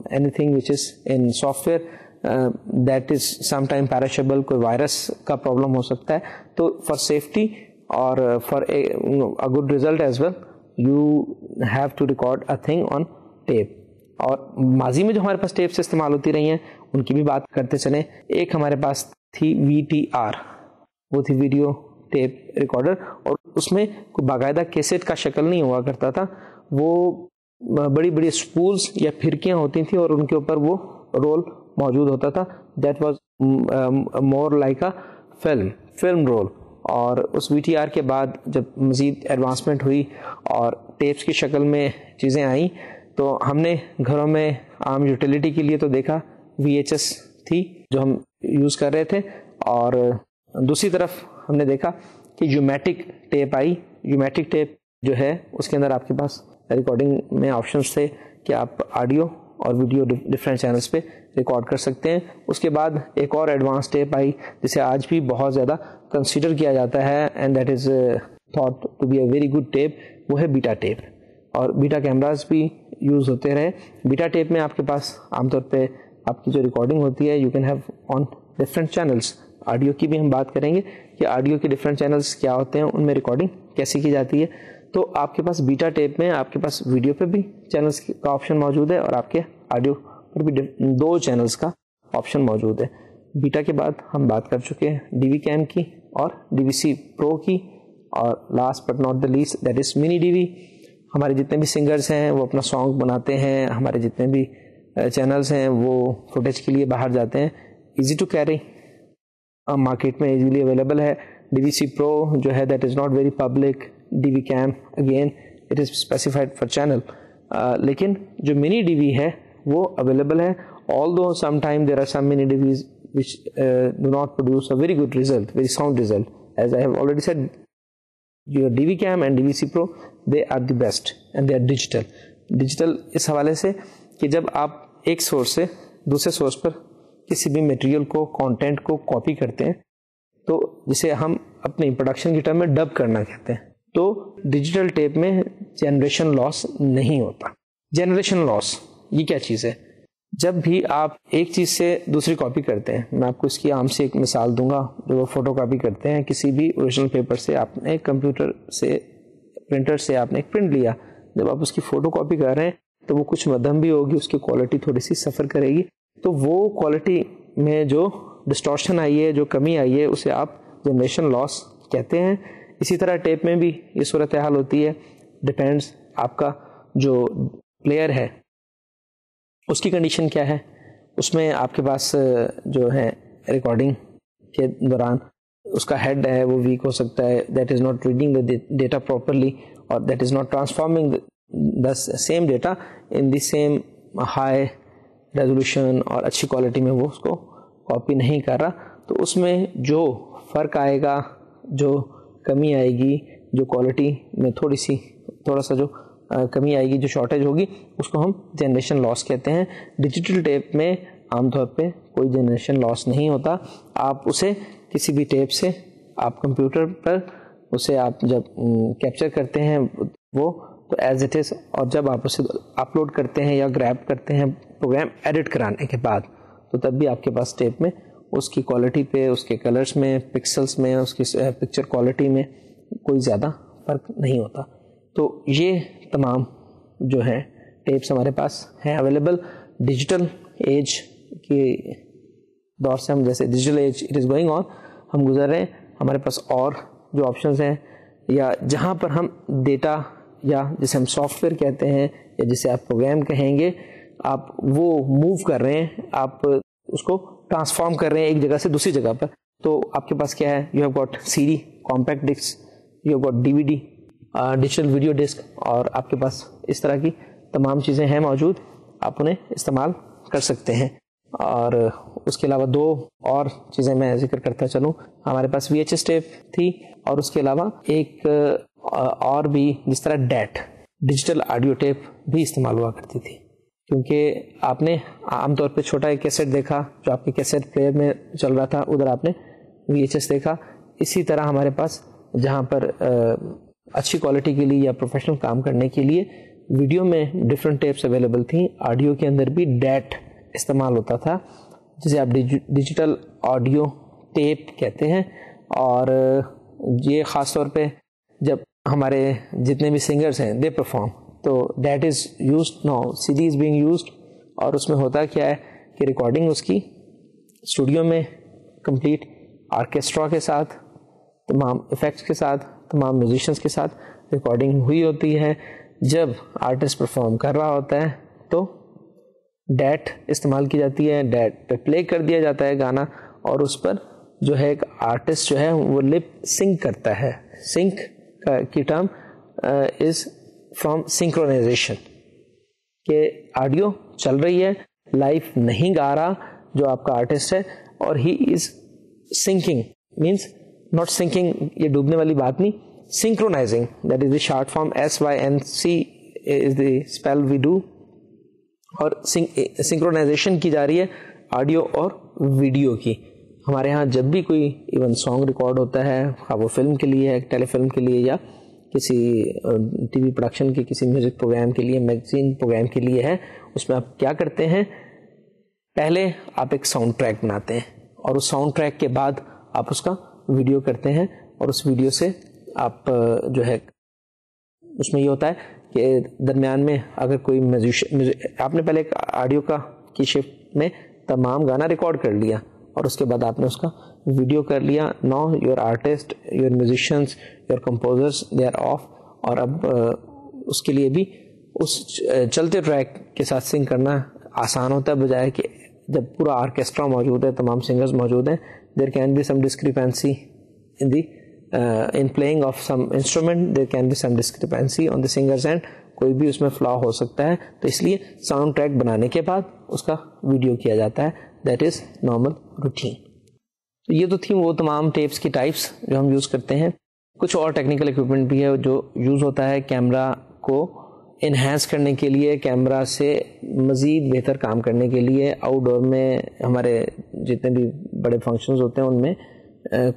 [SPEAKER 1] anything which is in software that is sometime perishable, کوئی وائرس کا پرابلم ہو سکتا ہے. تو فار سیفٹی اور for a good result as well you have to record a thing on tape. اور ماضی میں جو ہمارے پاس ٹیپس استعمال ہوتی رہی ہیں ان کی بھی بات کرتے چلیں. ایک ہمارے پاس تھی VTR, وہ تھی ویڈیو ٹیپ ریکارڈر, اور اس میں کوئی باقاعدہ کیسٹ کا شکل نہیں ہوا کرتا تھا. وہ بڑی بڑی اسپولس یا پھرکیاں ہوتی تھیں اور ان کے اوپر وہ رول موجود ہوتا تھا. That was more like a film roll. اور اس VTR کے بعد جب مزید ایڈوانسمنٹ ہوئی اور ٹیپس کی شکل میں چیزیں آئیں تو ہم نے گھروں میں عام یوٹیلیٹی کے لیے تو دیکھا VHS تھی جو ہم یوز کر رہے تھے, اور دوسری طرف ہم نے دیکھا کہ یومیٹک ٹیپ آئی. یومیٹک ٹیپ جو ہے اس کے اندر آپ کے پاس ریکارڈنگ میں آپشنس تھے کہ آپ آڈیو اور ویڈیو ڈفرینٹ چینلز پہ ریکارڈ کر سکتے ہیں. اس کے بعد ایک اور ایڈوانس ٹیپ آئی جسے آج بھی بہت زیادہ کنسیڈر کیا جاتا ہے, and that is thought to be a very good tape, وہ ہے بیٹا ٹیپ. اور بیٹا کیمراز بھی یوز ہوتے رہے. بیٹا ٹیپ میں آپ کے پاس عام طور پہ آپ کی جو ریکارڈنگ ہوتی ہے you can have on different channels. Audio کی بھی ہم بات کریں گے کہ آڈیو کے ڈفرینٹ چینلس کیا ہوتے ہیں, ان میں ریکارڈنگ کیسے کی جاتی ہے. تو آپ کے پاس بیٹا ٹیپ میں آپ کے پاس ویڈیو پہ بھی چینلس کا آپشن موجود ہے, اور آپ کے آڈیو پر بھی 2 چینلس کا آپشن موجود ہے. بیٹا کے بعد ہم بات کر چکے ہیں ڈی وی کیم کی اور ڈی وی سی پرو کی, اور last but not the least that is mini D V. ہمارے جتنے بھی سنگرز ہیں وہ اپنا سانگ بناتے ہیں, ہمارے جتنے بھی چینلز ہیں وہ فوٹیج کے لیے باہر جاتے ہیں. ایزی ٹو کیری, مارکیٹ میں ایزیلی اویلیبل ہے. ڈی وی سی پرو جو ہے that is not very public. D V cam again it is specified for channel, لیکن جو منی ڈی وی ہے وہ اویلیبل ہے. although sometime there are some mini DVs which do not produce a very good result, very sound result. As I have already said, your DV Cam and DVC Pro, they are the best and they are digital. Digital اس حوالے سے کہ جب آپ ایک source سے دوسرے source پر کسی بھی میٹیریل کو, کانٹینٹ کو کاپی کرتے ہیں تو جسے ہم اپنے پروڈکشن کی ٹرم میں ڈب کرنا کہتے ہیں, تو ڈیجیٹل ٹیپ میں جنریشن لاس نہیں ہوتا. جنریشن لاس یہ کیا چیز ہے؟ جب بھی آپ ایک چیز سے دوسری کاپی کرتے ہیں, میں آپ کو اس کی عام سے ایک مثال دوں گا. جو وہ فوٹو کاپی کرتے ہیں کسی بھی اوریجنل پیپر سے, آپ نے کمپیوٹر سے پرنٹر سے آپ نے ایک پرنٹ لیا, جب آپ اس کی فوٹو کاپی کر رہے ہیں تو وہ کچھ مدھم بھی ہوگی, اس کی کوالٹی تھوڑی سی سفر کرے گی. تو وہ کوالٹی میں جو ڈسٹورشن آئی ہے, جو کمی آئی ہے, اسے آپ جنریشن لاس کہتے ہیں. اسی طرح ٹیپ میں بھی یہ صورتحال ہوتی ہے. ڈپینڈس آپ کا جو پلیئر ہے اس کی کنڈیشن کیا ہے, اس میں آپ کے پاس جو ہے ریکارڈنگ کے دوران اس کا ہیڈ ہے وہ ویک ہو سکتا ہے, that is not reading the data properly, اور that is not transforming the same data in the same high resolution اور اچھی کوالٹی میں وہ اس کو کاپی نہیں کر رہا. تو اس میں جو فرق آئے گا, جو کمی آئے گی, جو کوالٹی میں تھوڑا سا جو کمی آئے گی, جو شارٹیج ہوگی, اس کو ہم جنریشن لاس کہتے ہیں. ڈیجیٹل ٹیپ میں عام طور پہ کوئی جنریشن لاس نہیں ہوتا. آپ اسے کسی بھی ٹیپ سے آپ کمپیوٹر پر اسے آپ جب کیپچر کرتے ہیں وہ تو ایز اٹ از, اور جب آپ اسے اپلوڈ کرتے ہیں یا گریب کرتے ہیں پروگرام ایڈٹ کرانے کے بعد, تو تب بھی آپ کے پاس ٹیپ میں اس کی کوالٹی پہ, اس کے کلرز میں, پکسلز میں, اس کی پکچر کوالٹی میں کوئی زیادہ فرق نہیں ہوتا. تو یہ تمام جو ہیں ٹیپس ہمارے پاس ہیں اویلیبل. ڈیجیٹل ایج کے دور سے ہم, جیسے digital age it is going on, ہم گزر رہے ہیں. ہمارے پاس اور جو آپشنز ہیں, یا جہاں پر ہم ڈیٹا, یا جسے ہم سافٹ ویئر کہتے ہیں, یا جسے آپ پروگرام کہیں گے, آپ وہ موو کر رہے ہیں, آپ اس کو ٹرانسفارم کر رہے ہیں ایک جگہ سے دوسری جگہ پر. تو آپ کے پاس کیا ہے, you have got C D, compact disc, you have got D V D, digital video disc, اور آپ کے پاس اس طرح کی تمام چیزیں ہیں موجود, آپ انہیں استعمال کر سکتے ہیں. اور اس کے علاوہ 2 اور چیزیں میں ذکر کرتا چلوں. ہمارے پاس وی ایچ ایس ٹیپ تھی, اور اس کے علاوہ ایک اور بھی جس طرح ڈیٹ, ڈیجیٹل آڈیو ٹیپ بھی استعمال ہوا کرتی تھی. کیونکہ آپ نے عام طور پہ چھوٹا ایک کیسٹ دیکھا جو آپ کے کیسٹ پلیئر میں چل رہا تھا, ادھر آپ نے وی ایچ ایس دیکھا. اسی طرح ہمارے پاس جہاں پر اچھی کوالٹی کے لیے یا پروفیشنل کام کرنے کے لیے ویڈیو میں ڈفرینٹ ٹیپس اویلیبل تھیں, آڈیو کے اندر بھی ڈیٹ استعمال ہوتا تھا, جسے آپ ڈیجیٹل آڈیو ٹیپ کہتے ہیں. اور یہ خاص طور پہ جب ہمارے جتنے بھی سنگرز ہیں دے پرفارم, تو that is used now, C D is being used. اور اس میں ہوتا کیا ہے کہ ریکارڈنگ اس کی اسٹوڈیو میں کمپلیٹ آرکیسٹرا کے ساتھ, تمام ایفیکٹس کے ساتھ, تمام میوزیشینس کے ساتھ ریکارڈنگ ہوئی ہوتی ہے. جب آرٹسٹ پرفارم کر رہا ہوتا ہے تو ڈیٹ استعمال کی جاتی ہے, ڈیٹ پہ پلے کر دیا جاتا ہے گانا, اور اس پر جو ہے ایک آرٹسٹ جو ہے وہ لپ سنک کرتا ہے. سنک کی ٹرم از فرام سنکرونائزیشن, کہ آڈیو چل رہی ہے, لائف نہیں گا رہا جو آپ کا آرٹسٹ ہے, اور ہی از سنکنگ, مینس ناٹ سنکنگ, یہ ڈوبنے والی بات نہیں, synchronizing, that is the short form SYNC is the spell we do. اور سنکرونائزیشن کی جا رہی ہے آڈیو اور ویڈیو کی. ہمارے ہاں جب بھی کوئی ایون سانگ ریکارڈ ہوتا ہے, خواہ وہ فلم کے لیے ہے, ٹیلی فلم کے لیے, یا کسی ٹی وی پروڈکشن کے کسی میوزک پروگرام کے لیے, میگزین پروگرام کے لیے ہے, اس میں آپ کیا کرتے ہیں, پہلے آپ ایک ساؤنڈ ٹریک بناتے ہیں, اور اس ساؤنڈ ٹریک کے بعد آپ اس کا ویڈیو کرتے ہیں, اور اس ویڈیو سے آپ جو ہے اس میں یہ ہوتا ہے کہ درمیان میں اگر کوئی آپ نے پہلے ایک آڈیو کی شفٹ میں تمام گانا ریکارڈ کر لیا, اور اس کے بعد آپ نے اس کا ویڈیو کر لیا. Now your artist, your musicians, your composers they are off, اور اب اس کے لیے بھی اس چلتے ٹریک کے ساتھ سنگ کرنا آسان ہوتا ہے, بجائے کہ جب پورا آرکیسٹرا موجود ہے, تمام سنگرز موجود ہیں, there can be some discrepancy in the in playing of some instrument, there can be some discrepancy on the singer's end, کوئی بھی اس میں فلا ہو سکتا ہے. تو اس لیے ساؤنڈ ٹریک بنانے کے بعد اس کا ویڈیو کیا جاتا ہے, دیٹ از نارمل روٹین. تو یہ تو تھی وہ تمام ٹیپس کی ٹائپس جو ہم یوز کرتے ہیں. کچھ اور ٹیکنیکل اکوپمنٹ بھی ہے جو یوز ہوتا ہے کیمرہ کو انہینس کرنے کے لیے, کیمرہ سے مزید بہتر کام کرنے کے لیے. آؤٹ ڈور میں ہمارے جتنے بھی بڑے فنکشنز ہوتے ہیں ان میں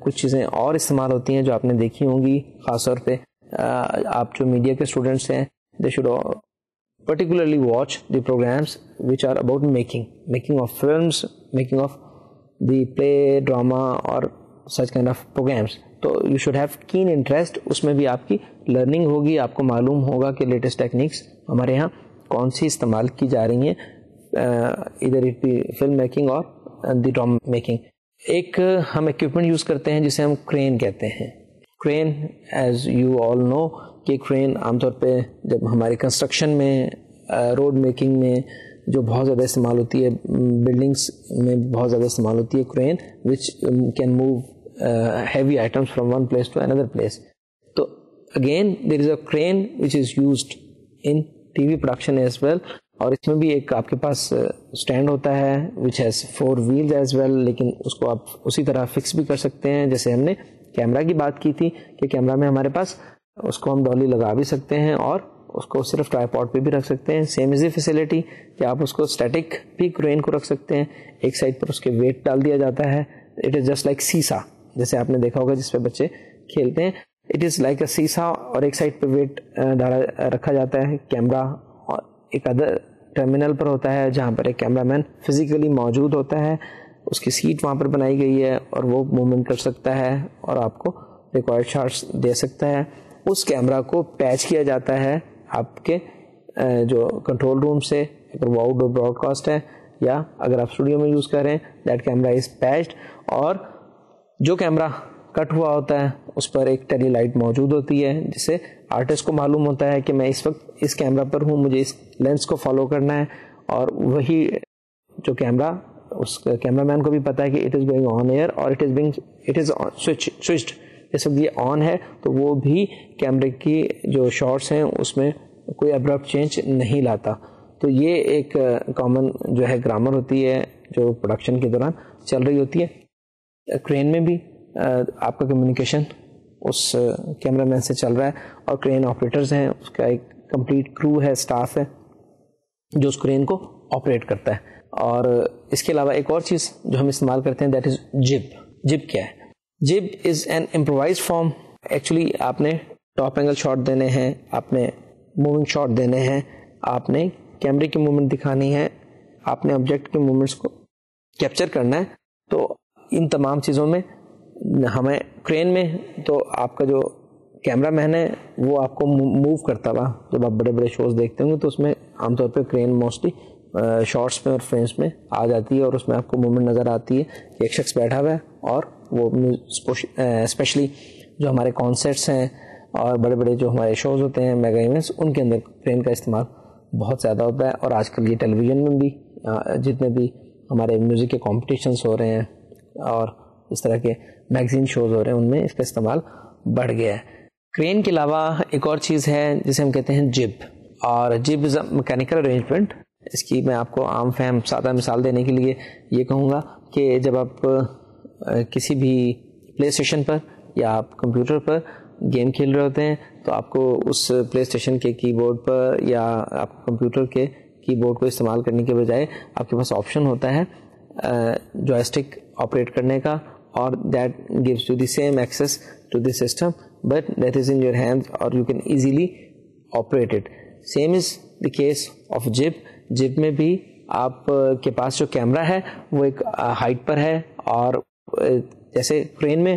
[SPEAKER 1] کچھ چیزیں اور استعمال ہوتی ہیں جو آپ نے دیکھی ہوں گی. خاص طور پہ آپ جو میڈیا کے اسٹوڈنٹس ہیں, they should particularly watch the programs which are about making of films, making of the play, drama اور سچ کائنڈ آف پروگرامس. تو you should have keen interest, اس میں بھی آپ کی لرننگ ہوگی, آپ کو معلوم ہوگا کہ لیٹسٹ ٹیکنیکس ہمارے یہاں کون سی استعمال کی جا رہی ہیں, ادھر اٹ بی فلم میکنگ اور دی ڈراما میکنگ. ایک ہم ایکوپمنٹ یوز کرتے ہیں جسے ہم کرین کہتے ہیں. کرین ایز یو آل نو کہ کرین عام طور پہ جب ہماری کنسٹرکشن میں, روڈ میکنگ میں جو بہت زیادہ استعمال ہوتی ہے, بلڈنگس میں بہت زیادہ استعمال ہوتی ہے crane, which can move heavy items from one place to another place. تو again there is a crane which is used in TV production as well, اور اس میں بھی ایک آپ کے پاس اسٹینڈ ہوتا ہے which has 4 wheels as well, لیکن اس کو آپ اسی طرح فکس بھی کر سکتے ہیں جیسے ہم نے کیمرہ کی بات کی تھی کہ کیمرہ میں ہمارے پاس اس کو ہم ڈالی لگا بھی سکتے ہیں اور اس کو صرف ٹرائی پاڈ پہ بھی رکھ سکتے ہیں. سیم ایزی فیسلٹی کہ آپ اس کو اسٹیٹک بھی کرین کو رکھ سکتے ہیں, ایک سائڈ پر اس کے ویٹ ڈال دیا جاتا ہے. اٹ از جسٹ لائک سیسا, جیسے آپ نے دیکھا ہوگا جس پہ بچے کھیلتے ہیں. اٹ از لائک اے سیسا, اور ایک سائڈ پہ ویٹ رکھا جاتا ہے. کیمرہ اور ایک ادر ٹرمینل پر ہوتا ہے جہاں پر ایک کیمرہ مین فزیکلی موجود ہوتا ہے. اس کی سیٹ وہاں پر بنائی گئی ہے اور وہ موومنٹ کر سکتا ہے اور آپ کو ریکوائرڈ شاٹس دے سکتا ہے. اس کیمرہ کو پیچ کیا جاتا ہے آپ کے جو کنٹرول روم سے, اگر وہ آؤٹ ڈور براڈ کاسٹ ہے یا اگر آپ اسٹوڈیو میں یوز کر رہے ہیں, دیٹ کیمرہ از پیچڈ. اور جو کیمرہ کٹ ہوا ہوتا ہے اس پر ایک ٹیلی لائٹ موجود ہوتی ہے جس سے آرٹسٹ کو معلوم ہوتا ہے کہ میں اس وقت اس کیمرہ پر ہوں, مجھے اس لینس کو فالو کرنا ہے. اور وہی جو کیمرہ, اس کیمرہ مین کو بھی پتا ہے کہ it is going on air اور اٹ از سوئچڈ, اس وقت یہ آن ہے, تو وہ بھی کیمرے کی جو شارٹس ہیں اس میں کوئی ابرپٹ چینج نہیں لاتا. تو یہ ایک کامن جو ہے گرامر ہوتی ہے جو پروڈکشن کے دوران چل رہی ہوتی ہے. کرین میں بھی آپ کا کمیونیکیشن اس کیمرہ مین سے چل رہا ہے, اور کرین آپریٹرز ہیں, اس کا ایک کمپلیٹ کرو ہے, اسٹاف ہے جو اس کرین کو آپریٹ کرتا ہے. اور اس کے علاوہ ایک اور چیز جو ہم استعمال کرتے ہیں, دیٹ از جب. جب کیا ہے؟ جب is an improvise form. Actually آپ نے ٹاپ اینگل شاٹ دینے ہیں, آپ نے موونگ شاٹ دینے ہیں, آپ نے کیمرے کی موومنٹ دکھانی ہے, آپ نے آبجیکٹ کے موومنٹس کو کیپچر کرنا ہے. تو ان تمام چیزوں میں ہمیں کرین میں تو آپ کا جو کیمرہ مین ہے وہ آپ کو موو کرتا ہوا, جب آپ بڑے بڑے شوز دیکھتے ہوں گے تو اس میں عام طور پہ کرین موسٹلی شارٹس میں اور فریمس میں آ جاتی ہے, اور اس میں آپ کو موومنٹ نظر آتی ہے کہ ایک شخص بیٹھا ہوا ہے. اور وہ اسپیشلی جو ہمارے کانسرٹس ہیں اور بڑے بڑے جو ہمارے شوز ہوتے ہیں, میگا ایونٹس, ان کے اندر کرین کا استعمال بہت زیادہ ہوتا ہے. اور آج کل یہ ٹیلی ویژن میں بھی جتنے بھی ہمارے میوزک کے کمپٹیشنس ہو رہے ہیں اور اس طرح کے میگزین شوز ہو رہے ہیں, ان میں اس کا استعمال بڑھ گیا ہے. کرین کے علاوہ ایک اور چیز ہے جسے ہم کہتے ہیں جب, اور جب از اے میکینیکل ارینجمنٹ. اس کی میں آپ کو عام فہم سادہ مثال دینے کے لیے یہ کہوں گا کہ جب آپ کسی بھی پلے اسٹیشن پر یا آپ کمپیوٹر پر گیم کھیل رہے ہوتے ہیں تو آپ کو اس پلے اسٹیشن کے کی بورڈ پر یا آپ کمپیوٹر کے کی بورڈ کو استعمال کرنے کے بجائے آپ کے پاس آپشن ہوتا ہے جوائے اسٹک آپریٹ کرنے کا, اور that gives you the same access to the system but that is in your hand اور you can easily operate it. Same is the case of جب. جب میں بھی آپ کے پاس جو کیمرہ ہے وہ ایک ہائٹ پر ہے, اور جیسے کرین میں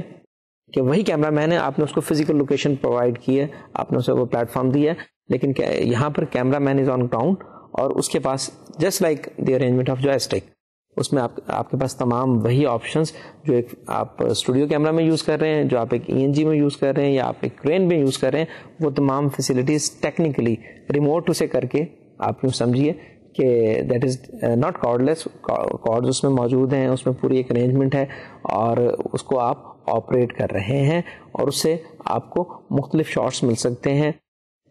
[SPEAKER 1] کہ وہی کیمرہ مین ہے, آپ نے اس کو فزیکل لوکیشن پرووائڈ کی ہے, آپ نے اسے وہ پلیٹ فارم دی ہے, لیکن یہاں پر camera main is on ground اور اس کے پاس just like the arrangement of joystick, اس میں آپ کے پاس تمام وہی آپشنس جو ایک آپ اسٹوڈیو کیمرہ میں یوز کر رہے ہیں, جو آپ ایک ENG میں یوز کر رہے ہیں یا آپ ایک کرین میں یوز کر رہے ہیں, وہ تمام فیسلٹیز ٹیکنیکلی ریموٹ اسے کر کے آپ یوں سمجھیے کہ دیٹ از ناٹ کارڈلیس. کارڈز اس میں موجود ہیں, اس میں پوری ایک ارینجمنٹ ہے اور اس کو آپ آپریٹ کر رہے ہیں, اور اس سے آپ کو مختلف شاٹس مل سکتے ہیں.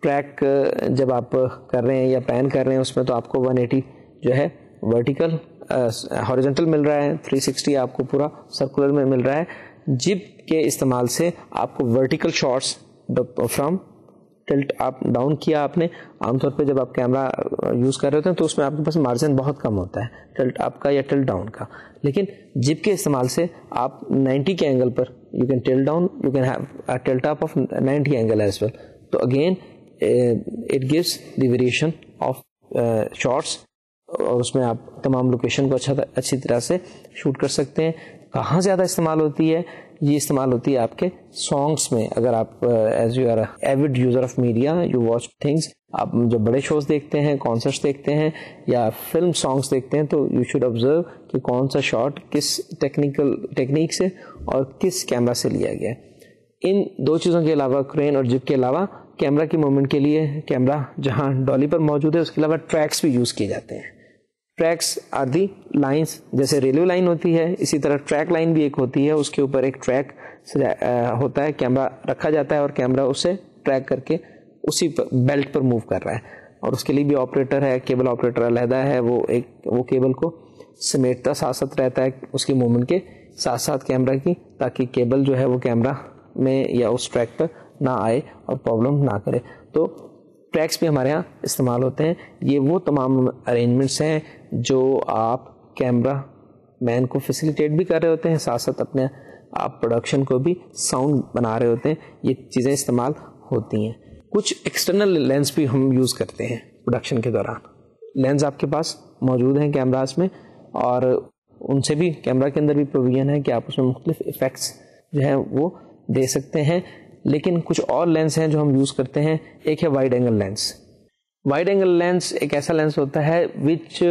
[SPEAKER 1] ٹریک جب آپ کر رہے ہیں یا پین کر رہے ہیں اس میں تو آپ کو 180 جو ہے ورٹیکل ہاریزونٹل مل رہا ہے, 360 آپ کو پورا سرکولر میں مل رہا ہے. جب کے استعمال سے آپ کو ورٹیکل شاٹس فرام ٹلٹ آپ ڈاؤن کیا آپ نے. عام طور پہ جب آپ کیمرہ یوز کر رہے ہوتے ہیں تو اس میں آپ کے پاس مارجن بہت کم ہوتا ہے ٹلٹ اپ کا یا ٹلٹ ڈاؤن کا, لیکن جب کے استعمال سے آپ 90 کے اینگل پر you can tilt down, you can have tilt up of 90 angle as well. تو again it gives the variation of shots, اور اس میں آپ تمام لوکیشن کو اچھی طرح سے شوٹ کر سکتے ہیں. کہاں زیادہ استعمال ہوتی ہے؟ یہ استعمال ہوتی ہے آپ کے سانگس میں. اگر آپ as you are avid user of media, you watch things, آپ جب بڑے شوز دیکھتے ہیں, کانسرٹس دیکھتے ہیں یا فلم سانگس دیکھتے ہیں تو یو شوڈ آبزرو کہ کون سا شاٹ کس ٹیکنیک سے اور کس کیمرہ سے لیا گیا. ان دو چیزوں کے علاوہ, کرین اور جب کے علاوہ, کیمرہ کی موومنٹ کے لیے کیمرہ جہاں ڈالی پر موجود ہے اس کے علاوہ ٹریکس بھی یوز کیے جاتے ہیں. ٹریکس آر دی لائنس, جیسے ریلوے لائن ہوتی ہے اسی طرح ٹریک لائن بھی ایک ہوتی ہے, اس کے اوپر ایک ٹریک ہوتا ہے, کیمرہ رکھا جاتا ہے اور کیمرہ اسے ٹریک کر کے اسی بیلٹ پر موو کر رہا ہے, اور اس کے لیے بھی آپریٹر ہے, کیبل آپریٹر علیحدہ ہے, وہ کیبل کو سمیٹتا ساتھ رہتا ہے اس کی موومنٹ کے ساتھ کیمرہ کی, تاکہ کیبل جو ہے وہ کیمرہ میں یا اس ٹریک پر نہ آئے اور پرابلم نہ کرے. تو ٹریکس بھی ہمارے یہاں استعمال ہوتے ہیں. یہ وہ تمام ارینجمنٹس ہیں جو آپ کیمرہ مین کو فیسیلیٹیٹ بھی کر رہے ہوتے ہیں, ساتھ ساتھ اپنے آپ پروڈکشن کو بھی ساؤنڈ بنا رہے ہوتے ہیں. یہ چیزیں استعمال ہوتی ہیں. کچھ ایکسٹرنل لینس بھی ہم یوز کرتے ہیں پروڈکشن کے دوران. لینس آپ کے پاس موجود ہیں کیمراز میں, اور ان سے بھی کیمرہ کے اندر بھی پروویژن ہے کہ آپ اس میں مختلف ایفیکٹس جو ہیں وہ دے سکتے ہیں. لیکن کچھ اور لینس ہیں جو ہم یوز کرتے ہیں. ایک ہے wide angle lens. Wide angle lens ایک ایسا لینس ہوتا ہے وچ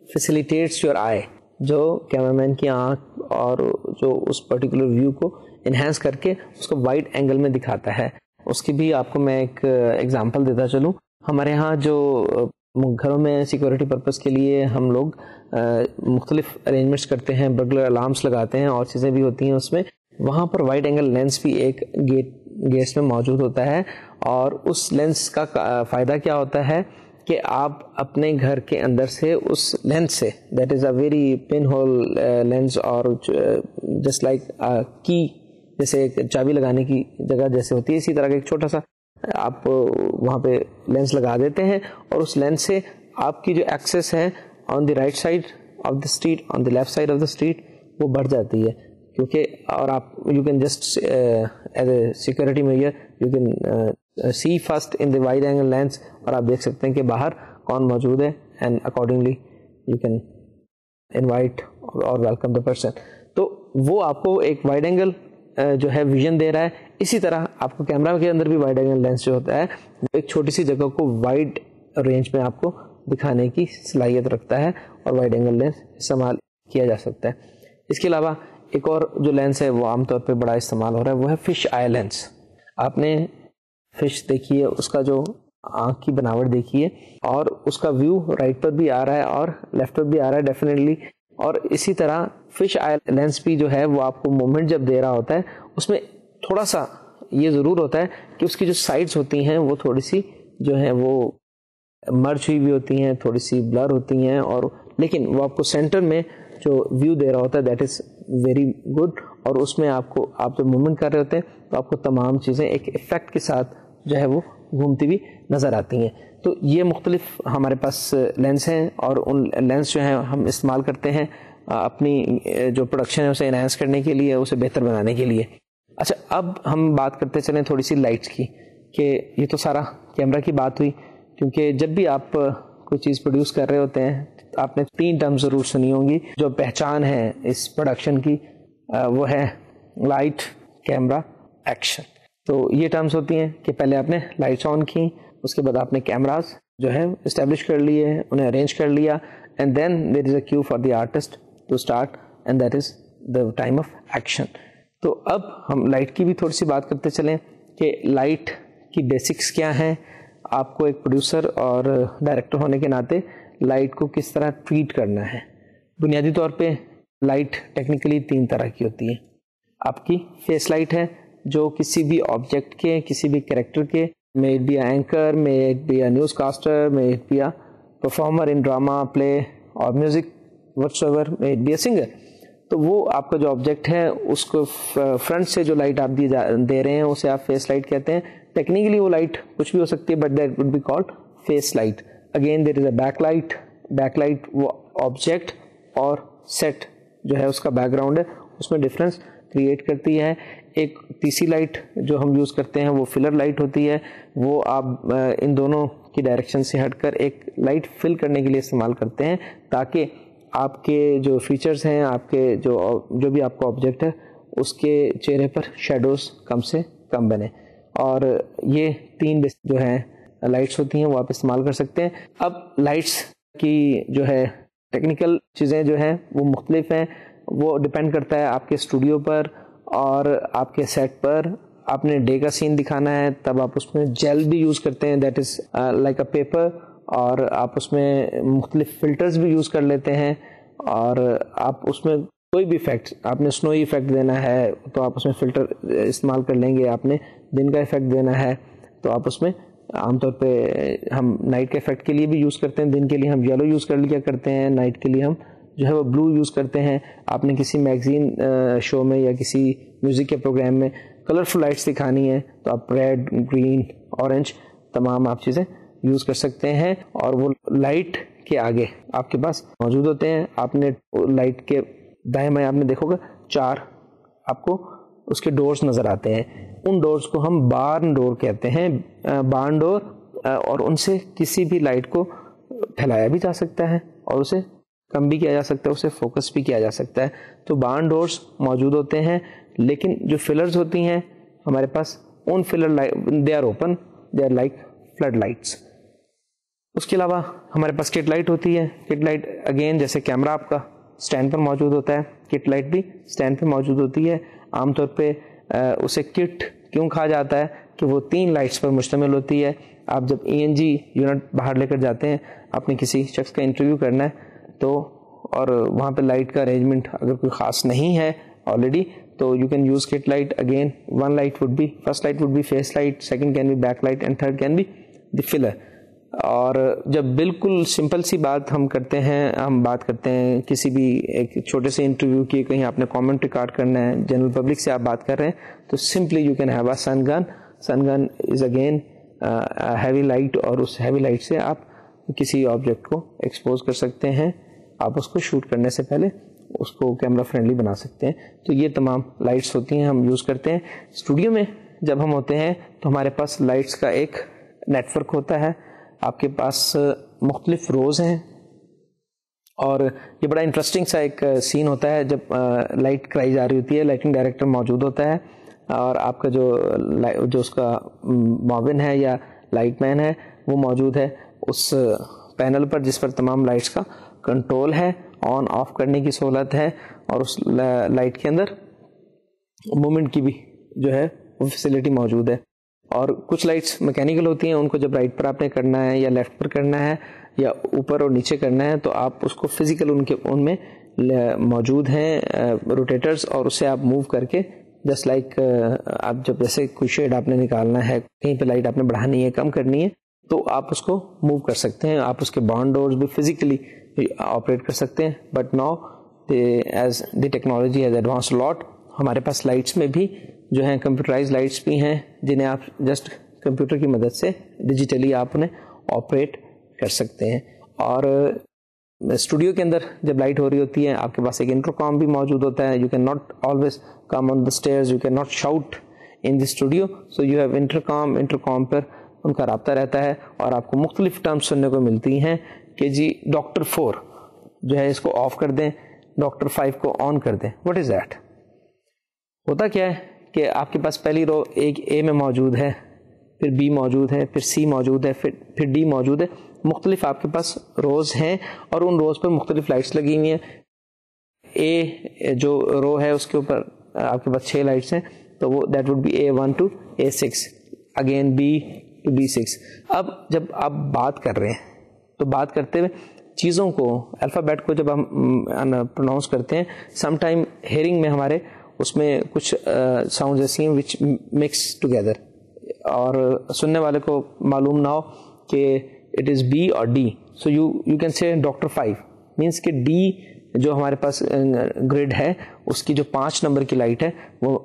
[SPEAKER 1] فیسیلیٹیٹس یور آئی, جو کیمرہ مین کی آنکھ اور جو اس پرٹیکولر ویو کو انہینس کر کے اس کو وائڈ اینگل میں دکھاتا ہے. اس کی بھی آپ کو میں ایک ایگزامپل دیتا چلوں. ہمارے ہاں جو گھروں میں سیکورٹی پرپز کے لیے ہم لوگ مختلف ارینجمنٹس کرتے ہیں, برگلر الارمس لگاتے ہیں اور چیزیں بھی ہوتی ہیں اس میں, وہاں پر وائڈ اینگل لینس بھی ایک گیٹس میں موجود ہوتا ہے. اور اس لینس کا فائدہ کیا ہوتا ہے کہ آپ اپنے گھر کے اندر سے اس لینس سے, that is a very pinhole lens, اور جسٹ لائک کی, جیسے ایک چابی لگانے کی جگہ جیسے ہوتی ہے, اسی طرح کا ایک چھوٹا سا آپ وہاں پہ لینس لگا دیتے ہیں, اور اس لینس سے آپ کی جو ایکسیس ہے on the right side of the street, on the left side of the street, وہ بڑھ جاتی ہے. کیونکہ اور آپ you can just as a security measure you can see first in the wide angle lens, اور آپ دیکھ سکتے ہیں کہ باہر کون موجود ہے, and accordingly you can invite اور ویلکم دا پرسن. تو وہ آپ کو ایک وائڈ اینگل جو ہے ویژن دے رہا ہے. اسی طرح آپ کو کیمرہ کے اندر بھی وائڈ اینگل لینس جو ہوتا ہے وہ ایک چھوٹی سی جگہ کو وائڈ رینج میں آپ کو دکھانے کی صلاحیت رکھتا ہے, اور وائڈ اینگل لینس استعمال کیا جا سکتا ہے. اس کے علاوہ ایک اور جو لینس ہے وہ عام طور پہ بڑا استعمال ہو رہا ہے, وہ ہے فش آئی لینس. آپ نے فش دیکھی ہے, اس کا جو آنکھ کی بناوٹ دیکھی ہے, اور اس کا ویو رائٹ پر بھی آ رہا ہے اور لیفٹ پر بھی آ رہا ہے ڈیفینیٹلی. اور اسی طرح فش آئی لینس بھی جو ہے وہ آپ کو موومنٹ جب دے رہا ہوتا ہے اس میں تھوڑا سا یہ ضرور ہوتا ہے کہ اس کی جو سائڈس ہوتی ہیں وہ تھوڑی سی جو ہیں وہ مرچ ہوئی بھی ہوتی ہیں, تھوڑی سی بلر ہوتی ہیں, اور لیکن وہ آپ کو سینٹر میں جو ویو دے رہا ہوتا ہے دیٹ از ویری گڈ. اور اس میں آپ جب موومنٹ کر رہے ہوتے ہیں تو آپ کو تمام چیزیں ایک افیکٹ کے ساتھ جو ہے وہ گھومتی ہوئی نظر آتی ہیں. تو یہ مختلف ہمارے پاس لینس ہیں, اور ان لینس جو ہیں ہم استعمال کرتے ہیں اپنی جو پروڈکشن ہے اسے انہینس کرنے کے لیے, اسے بہتر بنانے کے لیے. اچھا, اب ہم بات کرتے چلیں تھوڑی سی لائٹس کی, کہ یہ تو سارا کیمرہ کی بات ہوئی. کیونکہ جب بھی آپ کوئی چیز پروڈیوس کر رہے ہوتے ہیں آپ نے 3 ٹرم ضرور سنی ہوں گی جو پہچان ہے اس پروڈکشن کی, وہ ہے لائٹ, کیمرہ, ایکشن. تو یہ ٹرمز ہوتی ہیں کہ پہلے آپ نے لائٹس آن کی, اس کے بعد آپ نے کیمراز جو ہے اسٹیبلش کر لیے, انہیں ارینج کر لیا, and then there is a cue for the artist to start, and that is the time of action. تو اب ہم لائٹ کی بھی تھوڑی سی بات کرتے چلیں کہ لائٹ کی بیسکس کیا ہیں. آپ کو ایک پروڈیوسر اور ڈائریکٹر ہونے کے ناطے لائٹ کو کس طرح ٹریٹ کرنا ہے. بنیادی طور پہ لائٹ ٹیکنیکلی 3 طرح کی ہوتی ہے. آپ کی فیس لائٹ ہے جو کسی بھی آبجیکٹ کے, کسی بھی کریکٹر کے, may it be an anchor, may it be a newscaster, may it be a performer in drama, play or music, whatsoever, may it be a singer. تو وہ آپ کا جو آبجیکٹ ہے اس کو فرنٹ سے جو لائٹ آپ دے رہے ہیں اسے آپ فیس لائٹ کہتے ہیں. ٹیکنیکلی وہ لائٹ کچھ بھی ہو سکتی ہے, but that would be called face light. Again there is a back light. Back light وہ آبجیکٹ اور سیٹ جو ہے اس کا بیک گراؤنڈ ہے اس میں ڈفرینس کریٹ کرتی ہے. ایک تیسری لائٹ جو ہم یوز کرتے ہیں وہ فلر لائٹ ہوتی ہے. وہ آپ ان دونوں کی ڈائریکشن سے ہٹ کر ایک لائٹ فل کرنے کے لیے استعمال کرتے ہیں تاکہ آپ کے جو فیچرز ہیں, آپ کے جو بھی آپ کا آبجیکٹ ہے اس کے چہرے پر شیڈوز کم سے کم بنے. اور یہ 3 جو ہیں لائٹس ہوتی ہیں وہ آپ استعمال کر سکتے ہیں. اب لائٹس کی جو ہے ٹیکنیکل چیزیں جو ہیں وہ مختلف ہیں. وہ ڈپینڈ کرتا ہے آپ کے اسٹوڈیو پر اور آپ کے سیٹ پر. آپ نے ڈے کا سین دکھانا ہے تب آپ اس میں جیل بھی یوز کرتے ہیں, that is like a paper, اور آپ اس میں مختلف فلٹرز بھی یوز کر لیتے ہیں. اور آپ اس میں کوئی بھی ایفیکٹ, آپ نے سنوئی ایفیکٹ دینا ہے تو آپ اس میں فلٹر استعمال کر لیں گے. آپ نے دن کا ایفیکٹ دینا ہے تو آپ اس میں عام طور پہ ہم نائٹ کے ایفیکٹ کے لیے بھی یوز کرتے ہیں. دن کے لیے ہم یلو یوز کر لیا کرتے ہیں, نائٹ کے لیے ہم جو ہے وہ بلو یوز کرتے ہیں. آپ نے کسی میگزین شو میں یا کسی میوزک کے پروگرام میں کلرفل لائٹس دکھانی ہے تو آپ ریڈ, گرین, اورنج تمام آپ چیزیں یوز کر سکتے ہیں. اور وہ لائٹ کے آگے آپ کے پاس موجود ہوتے ہیں. آپ نے لائٹ کے دائیں بائیں آپ نے دیکھو گا 4 آپ کو اس کے ڈورز نظر آتے ہیں. ان ڈورز کو ہم بارن ڈور کہتے ہیں, بارن ڈور. اور ان سے کسی بھی لائٹ کو پھیلایا بھی جا سکتا ہے اور اسے کم بھی کیا جا سکتا ہے, اسے فوکس بھی کیا جا سکتا ہے. تو بارن ڈورز موجود ہوتے ہیں, لیکن جو فلرز ہوتی ہیں ہمارے پاس, ان filler they are open, they are like flood lights. اس کے علاوہ ہمارے پاس کٹ لائٹ ہوتی ہے. کٹ لائٹ اگین جیسے کیمرہ آپ کا اسٹینڈ پر موجود ہوتا ہے, کٹ لائٹ بھی اسٹینڈ پہ موجود ہوتی ہے. عام طور پہ اسے کٹ کیوں کہا جاتا ہے کہ وہ 3 لائٹس پر مشتمل ہوتی ہے. آپ جب ENG یونٹ باہر لے کر جاتے ہیں, آپ نے کسی شخص کا انٹرویو کرنا ہے تو, اور وہاں پہ لائٹ کا ارینجمنٹ اگر کوئی خاص نہیں ہے آلریڈی, تو you can use cut light. Again 1 light would be, first light would be face light, second can be back light, and third can be the filler. اور جب بالکل سمپل سی بات ہم کرتے ہیں, ہم بات کرتے ہیں کسی بھی ایک چھوٹے سے انٹرویو کی, کہیں آپ نے کامنٹ ریکارڈ کرنا ہے, جنرل پبلک سے آپ بات کر رہے ہیں, تو simply you can have a sun gun. Sun gun is again heavy light, اور اس ہیوی لائٹ سے آپ کسی آبجیکٹ کو ایکسپوز کر سکتے ہیں. آپ اس کو شوٹ کرنے سے پہلے اس کو کیمرہ فرینڈلی بنا سکتے ہیں. تو یہ تمام لائٹس ہوتی ہیں, ہم یوز کرتے ہیں. اسٹوڈیو میں جب ہم ہوتے ہیں تو ہمارے پاس لائٹس کا ایک نیٹ ورک ہوتا ہے. آپ کے پاس مختلف روز ہیں, اور یہ بڑا انٹرسٹنگ سا ایک سین ہوتا ہے جب لائٹ کرائی جا رہی ہوتی ہے. لائٹنگ ڈائریکٹر موجود ہوتا ہے, اور آپ کا جو اس کا معاون ہے یا لائٹ مین ہے وہ موجود ہے اس پینل پر جس پر تمام لائٹس کا کنٹرول ہے, آن آف کرنے کی سہولت ہے, اور اس لائٹ کے اندر مومنٹ کی بھی جو ہے وہ فیسلٹی موجود ہے. اور کچھ لائٹس میکینیکل ہوتی ہیں, ان کو جب رائٹ پر آپ نے کرنا ہے یا لیفٹ پر کرنا ہے یا اوپر اور نیچے کرنا ہے, تو آپ اس کو فزیکل ان میں موجود ہیں روٹیٹرز, اور اسے آپ موو کر کے جسٹ لائک آپ جب جیسے کوئی شیڈ آپ نے نکالنا ہے, کہیں پہ لائٹ آپ نے بڑھانی ہے, کم کرنی ہے, تو آپ اس کو موو کر سکتے ہیں. آپ اس کے بارن ڈورز بھی فزیکلی آپریٹ کر سکتے ہیں. But now as the technology has advance lot, ہمارے پاس لائٹس میں بھی جو ہیں کمپیوٹرائز لائٹس بھی ہیں, جنہیں آپ جسٹ کمپیوٹر کی مدد سے ڈیجیٹلی آپ انہیں آپریٹ کر سکتے ہیں. اور اسٹوڈیو کے اندر جب لائٹ ہو رہی ہوتی ہے, آپ کے پاس ایک انٹرکام بھی موجود ہوتا ہے. You can not always come on the stairs, you can not shout in the studio, so you have intercom پر ان کا رابطہ رہتا ہے, اور آپ کو مختلف ٹرمز سننے کو ملتی ہیں کہ جی ڈاکٹر 4 جو ہے اس کو آف کر دیں, ڈاکٹر 5 کو آن کر دیں. What is that? ہوتا کیا ہے کہ آپ کے پاس پہلی رو ایک اے میں موجود ہے, پھر بی موجود ہے, پھر سی موجود ہے, پھر ڈی موجود ہے. مختلف آپ کے پاس روز ہیں, اور ان روز پر مختلف لائٹس لگی ہوئی ہیں. اے جو رو ہے اس کے اوپر آپ کے پاس 6 لائٹس ہیں, تو وہ that would be A1 to A6, again B to B6. اب جب آپ بات کر رہے ہیں تو بات کرتے ہوئے چیزوں کو, الفابیٹ کو جب ہم پروناؤنس کرتے ہیں, سم ٹائم ہیئرنگ میں ہمارے اس میں کچھ ساؤنڈز ایسی ہیں وچ مکس ٹوگیدر, اور سننے والے کو معلوم نہ ہو کہ اٹ از بی اور D. So you can say doctor 5 means کہ ڈی جو ہمارے پاس گریڈ ہے اس کی جو 5 نمبر کی لائٹ ہے, وہ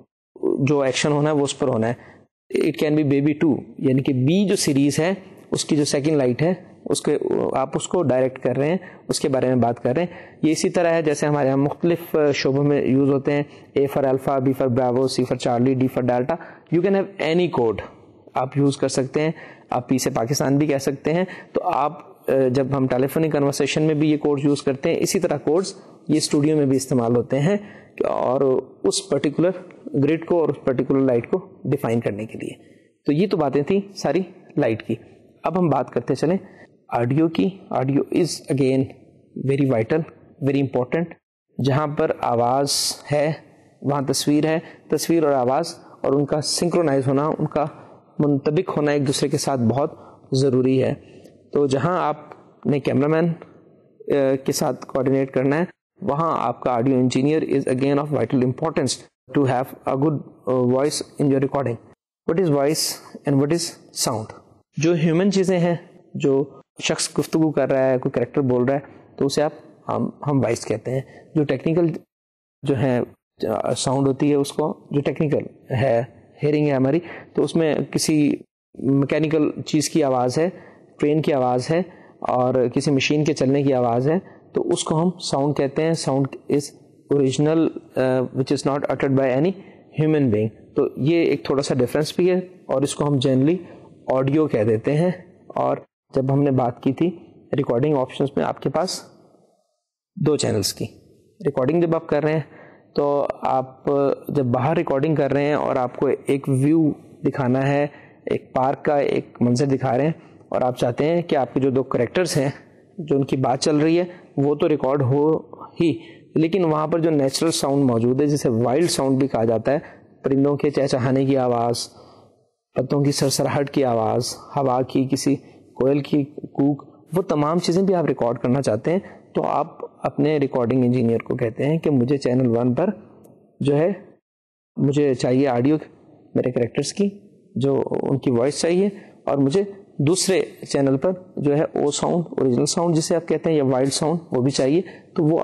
[SPEAKER 1] جو ایکشن ہونا ہے وہ اس پر ہونا ہے. اٹ کین بی بیبی 2, یعنی کہ بی جو سیریز ہے اس کی جو سیکنڈ لائٹ ہے اس کے آپ اس کو ڈائریکٹ کر رہے ہیں, اس کے بارے میں بات کر رہے ہیں. یہ اسی طرح ہے جیسے ہمارے یہاں مختلف شعبوں میں یوز ہوتے ہیں, A for alpha, B for bravo, C for Charlie, D for delta. You can have any code آپ یوز کر سکتے ہیں. آپ پی سے پاکستان بھی کہہ سکتے ہیں. تو آپ جب ہم ٹیلی فونک کنورسیشن میں بھی یہ کوڈ یوز کرتے ہیں, اسی طرح کوڈز یہ اسٹوڈیو میں بھی استعمال ہوتے ہیں, اور اس پرٹیکولر گریڈ کو اور اس پرٹیکولر لائٹ کو ڈیفائن کرنے کے لیے. تو یہ تو باتیں تھیں ساری لائٹ کی. اب ہم بات کرتے چلیں آڈیو کی. Audio is again very vital, very important. جہاں پر آواز ہے وہاں تصویر ہے, تصویر اور آواز اور ان کا سنکرونائز ہونا, ان کا منطبق ہونا ایک دوسرے کے ساتھ بہت ضروری ہے. تو جہاں آپ نے کیمرہ مین کے ساتھ کوآرڈینیٹ کرنا ہے, وہاں آپ کا audio engineer is again of vital importance to have a good voice in your recording. What is voice and what is sound? جو ہیومن چیزیں ہیں, جو شخص گفتگو کر رہا ہے, کوئی کریکٹر بول رہا ہے, تو اسے آپ ہم وائس کہتے ہیں. جو ٹیکنیکل جو ہے ساؤنڈ ہوتی ہے, اس کو جو ٹیکنیکل ہے ہیئرنگ ہے ہماری, تو اس میں کسی میکینیکل چیز کی آواز ہے, ٹرین کی آواز ہے اور کسی مشین کے چلنے کی آواز ہے, تو اس کو ہم ساؤنڈ کہتے ہیں. Sound is original which is not uttered by any human being. تو یہ ایک تھوڑا سا ڈفرینس بھی ہے, اور اس کو ہم جنرلی آڈیو کہہ دیتے ہیں. اور جب ہم نے بات کی تھی ریکارڈنگ آپشنس میں, آپ کے پاس 2 چینلز کی ریکارڈنگ جب آپ کر رہے ہیں, تو آپ جب باہر ریکارڈنگ کر رہے ہیں اور آپ کو ایک ویو دکھانا ہے, ایک پارک کا ایک منظر دکھا رہے ہیں, اور آپ چاہتے ہیں کہ آپ کے جو 2 کریکٹرز ہیں جو ان کی بات چل رہی ہے وہ تو ریکارڈ ہو ہی, لیکن وہاں پر جو نیچرل ساؤنڈ موجود ہے جسے وائلڈ ساؤنڈ بھی کہا جاتا ہے, پرندوں کے چہچہانے کی آواز, پتوں کی سرسراہٹ کی آواز, ہوا کی, کسی کوئل کی کوک, وہ تمام چیزیں بھی آپ ریکارڈ کرنا چاہتے ہیں, تو آپ اپنے ریکارڈنگ انجینئر کو کہتے ہیں کہ مجھے چینل 1 پر جو ہے مجھے چاہیے آڈیو میرے کریکٹرز کی, جو ان کی وائس چاہیے, اور مجھے دوسرے چینل پر جو ہے او ساؤنڈ, اوریجنل ساؤنڈ جسے آپ کہتے ہیں, یا وائلڈ ساؤنڈ, وہ بھی چاہیے. تو وہ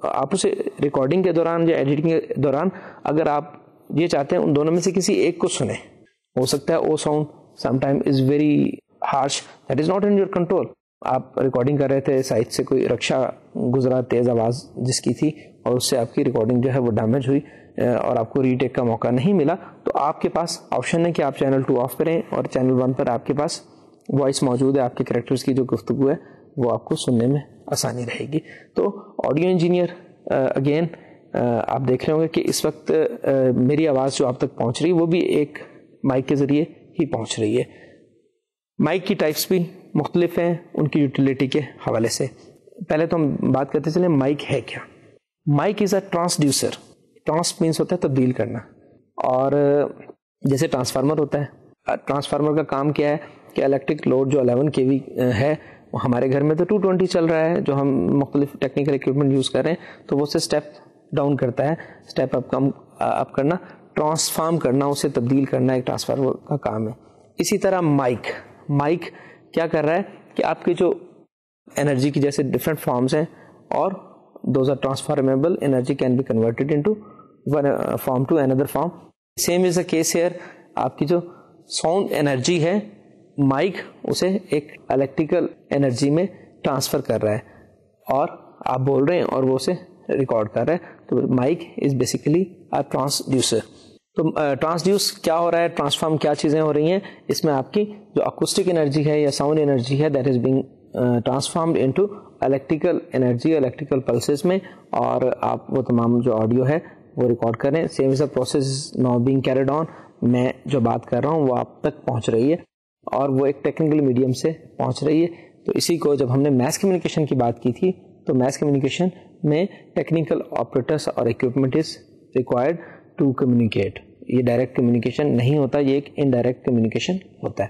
[SPEAKER 1] آپ اسے ریکارڈنگ کے دوران یا ایڈیٹنگ کے دوران اگر آپ یہ چاہتے ہیں ان دونوں میں سے کسی ایک کو سنیں, ہو سکتا ہے او sound some time is very harsh, that is not in your control. آپ ریکارڈنگ کر رہے تھے, سائڈ سے کوئی رکشا گزرا تیز آواز جس کی تھی, اور اس سے آپ کی ریکارڈنگ جو ہے وہ ڈیمیج ہوئی اور آپ کو ری ٹیک کا موقع نہیں ملا, تو آپ کے پاس آپشن ہے کہ آپ چینل 2 آف کریں اور چینل 1 پر آپ کے پاس وائس موجود ہے, آپ کے کریکٹرز کی جو گفتگو ہے وہ آپ کو سننے میں آسانی رہے گی. تو آڈیو انجینئر اگین آپ دیکھ رہے ہوں گے کہ اس وقت میری آواز جو آپ تک پہنچ رہی ہے وہ بھی ایک مائک کے ذریعے ہی پہنچ رہی ہے. مائک کی ٹائپس بھی مختلف ہیں ان کی یوٹیلیٹی کے حوالے سے. پہلے تو ہم بات کرتے چلیں مائک ہے کیا. Mic is a transducer. Trans means ہوتا ہے تبدیل کرنا, اور جیسے ٹرانسفارمر ہوتا ہے, ٹرانسفارمر کا کام کیا ہے کہ الیکٹرک لوڈ جو 11 kV ہے, وہ ہمارے گھر میں تو 220 چل رہا ہے جو ہم مختلف ٹیکنیکل اکوپمنٹ یوز کر رہے ہیں, تو وہ اسے اسٹیپ ڈاؤن کرتا ہے, اسٹیپ اپ کم اپ کرنا, ٹرانسفارم کرنا, اسے تبدیل کرنا ایک ٹرانسفارمر کا کام ہے. اسی طرح مائک کیا کر رہا ہے کہ آپ کی جو انرجی کی جیسے ڈفرینٹ فارمز ہیں, اور those are transformable, energy can be converted into one form to another form. Same is a case here. آپ کی جو ساؤنڈ انرجی ہے, مائک اسے ایک الیکٹریکل انرجی میں ٹرانسفر کر رہا ہے, اور آپ بول رہے ہیں اور وہ اسے ریکارڈ کر رہا ہے. تو مائک از بیسیکلی اے ٹرانسڈیوسر. تو ٹرانسڈیوس کیا ہو رہا ہے, ٹرانسفارم کیا چیزیں ہو رہی ہیں, اس میں آپ کی جو اکوسٹک انرجی ہے یا ساؤنڈ انرجی ہے that is being transformed into electrical energy, electrical pulses میں, اور آپ وہ تمام جو آڈیو ہے وہ ریکارڈ کریں. Same is a process now being carried on. میں جو بات کر رہا ہوں وہ آپ تک پہنچ رہی ہے, اور وہ ایک ٹیکنیکل میڈیم سے پہنچ رہی ہے. تو اسی کو جب ہم نے میس کمیونیکیشن کی بات کی تھی, تو میس کمیونیکیشن میں ٹیکنیکل آپریٹرس اور equipment is required to communicate. یہ ڈائریکٹ کمیونیکیشن نہیں ہوتا, یہ ایک انڈائریکٹ کمیونیکیشن ہوتا ہے.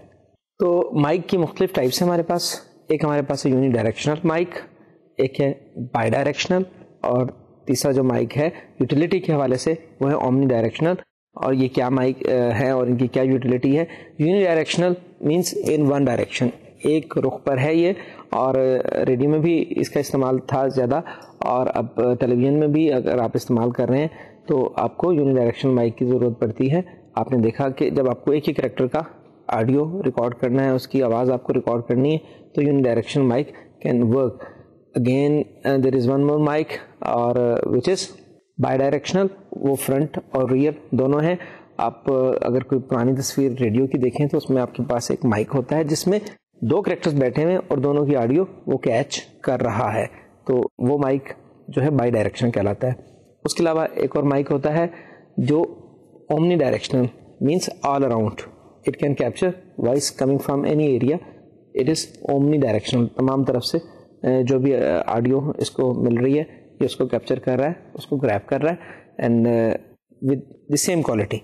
[SPEAKER 1] تو مائک کی مختلف ٹائپس ہیں ہمارے پاس. ایک ہمارے پاس ہے یونی ڈائریکشنل مائک, ایک ہے بائی ڈائریکشنل, اور تیسرا جو مائک ہے یوٹیلیٹی کے حوالے سے وہ ہے اومنی ڈائریکشنل. اور یہ کیا مائک ہے اور ان کی کیا یوٹیلیٹی ہے. Uni directional means in one direction, ایک رخ پر ہے یہ, اور ریڈیو میں بھی اس کا استعمال تھا زیادہ, اور اب ٹیلی ویژن میں بھی اگر آپ استعمال کر رہے ہیں تو آپ کو یونی ڈائریکشنل مائک کی ضرورت پڑتی ہے. آپ نے دیکھا کہ جب آپ کو ایک ہی کریکٹر کا آڈیو ریکارڈ کرنا ہے, اس کی آواز آپ کو ریکارڈ کرنی ہے, تو uni directional mic can work. Again there is one more mic اور وچ از بائی ڈائریکشنل, وہ فرنٹ اور ریئر دونوں ہیں. آپ اگر کوئی پرانی تصویر ریڈیو کی دیکھیں تو اس میں آپ کے پاس ایک مائک ہوتا ہے جس میں 2 کریکٹرز بیٹھے ہوئے اور دونوں کی آڈیو وہ کیچ کر رہا ہے, تو وہ مائک جو ہے بائی ڈائریکشن کہلاتا ہے. اس کے علاوہ ایک اور مائک ہوتا ہے جو omni directional means all around, it can capture voice coming from any area, it is omni directional. تمام طرف سے جو بھی آڈیو اس کو مل رہی ہے یہ اس کو کیپچر کر رہا ہے, اس کو گریب کر رہا ہے, and with the same quality.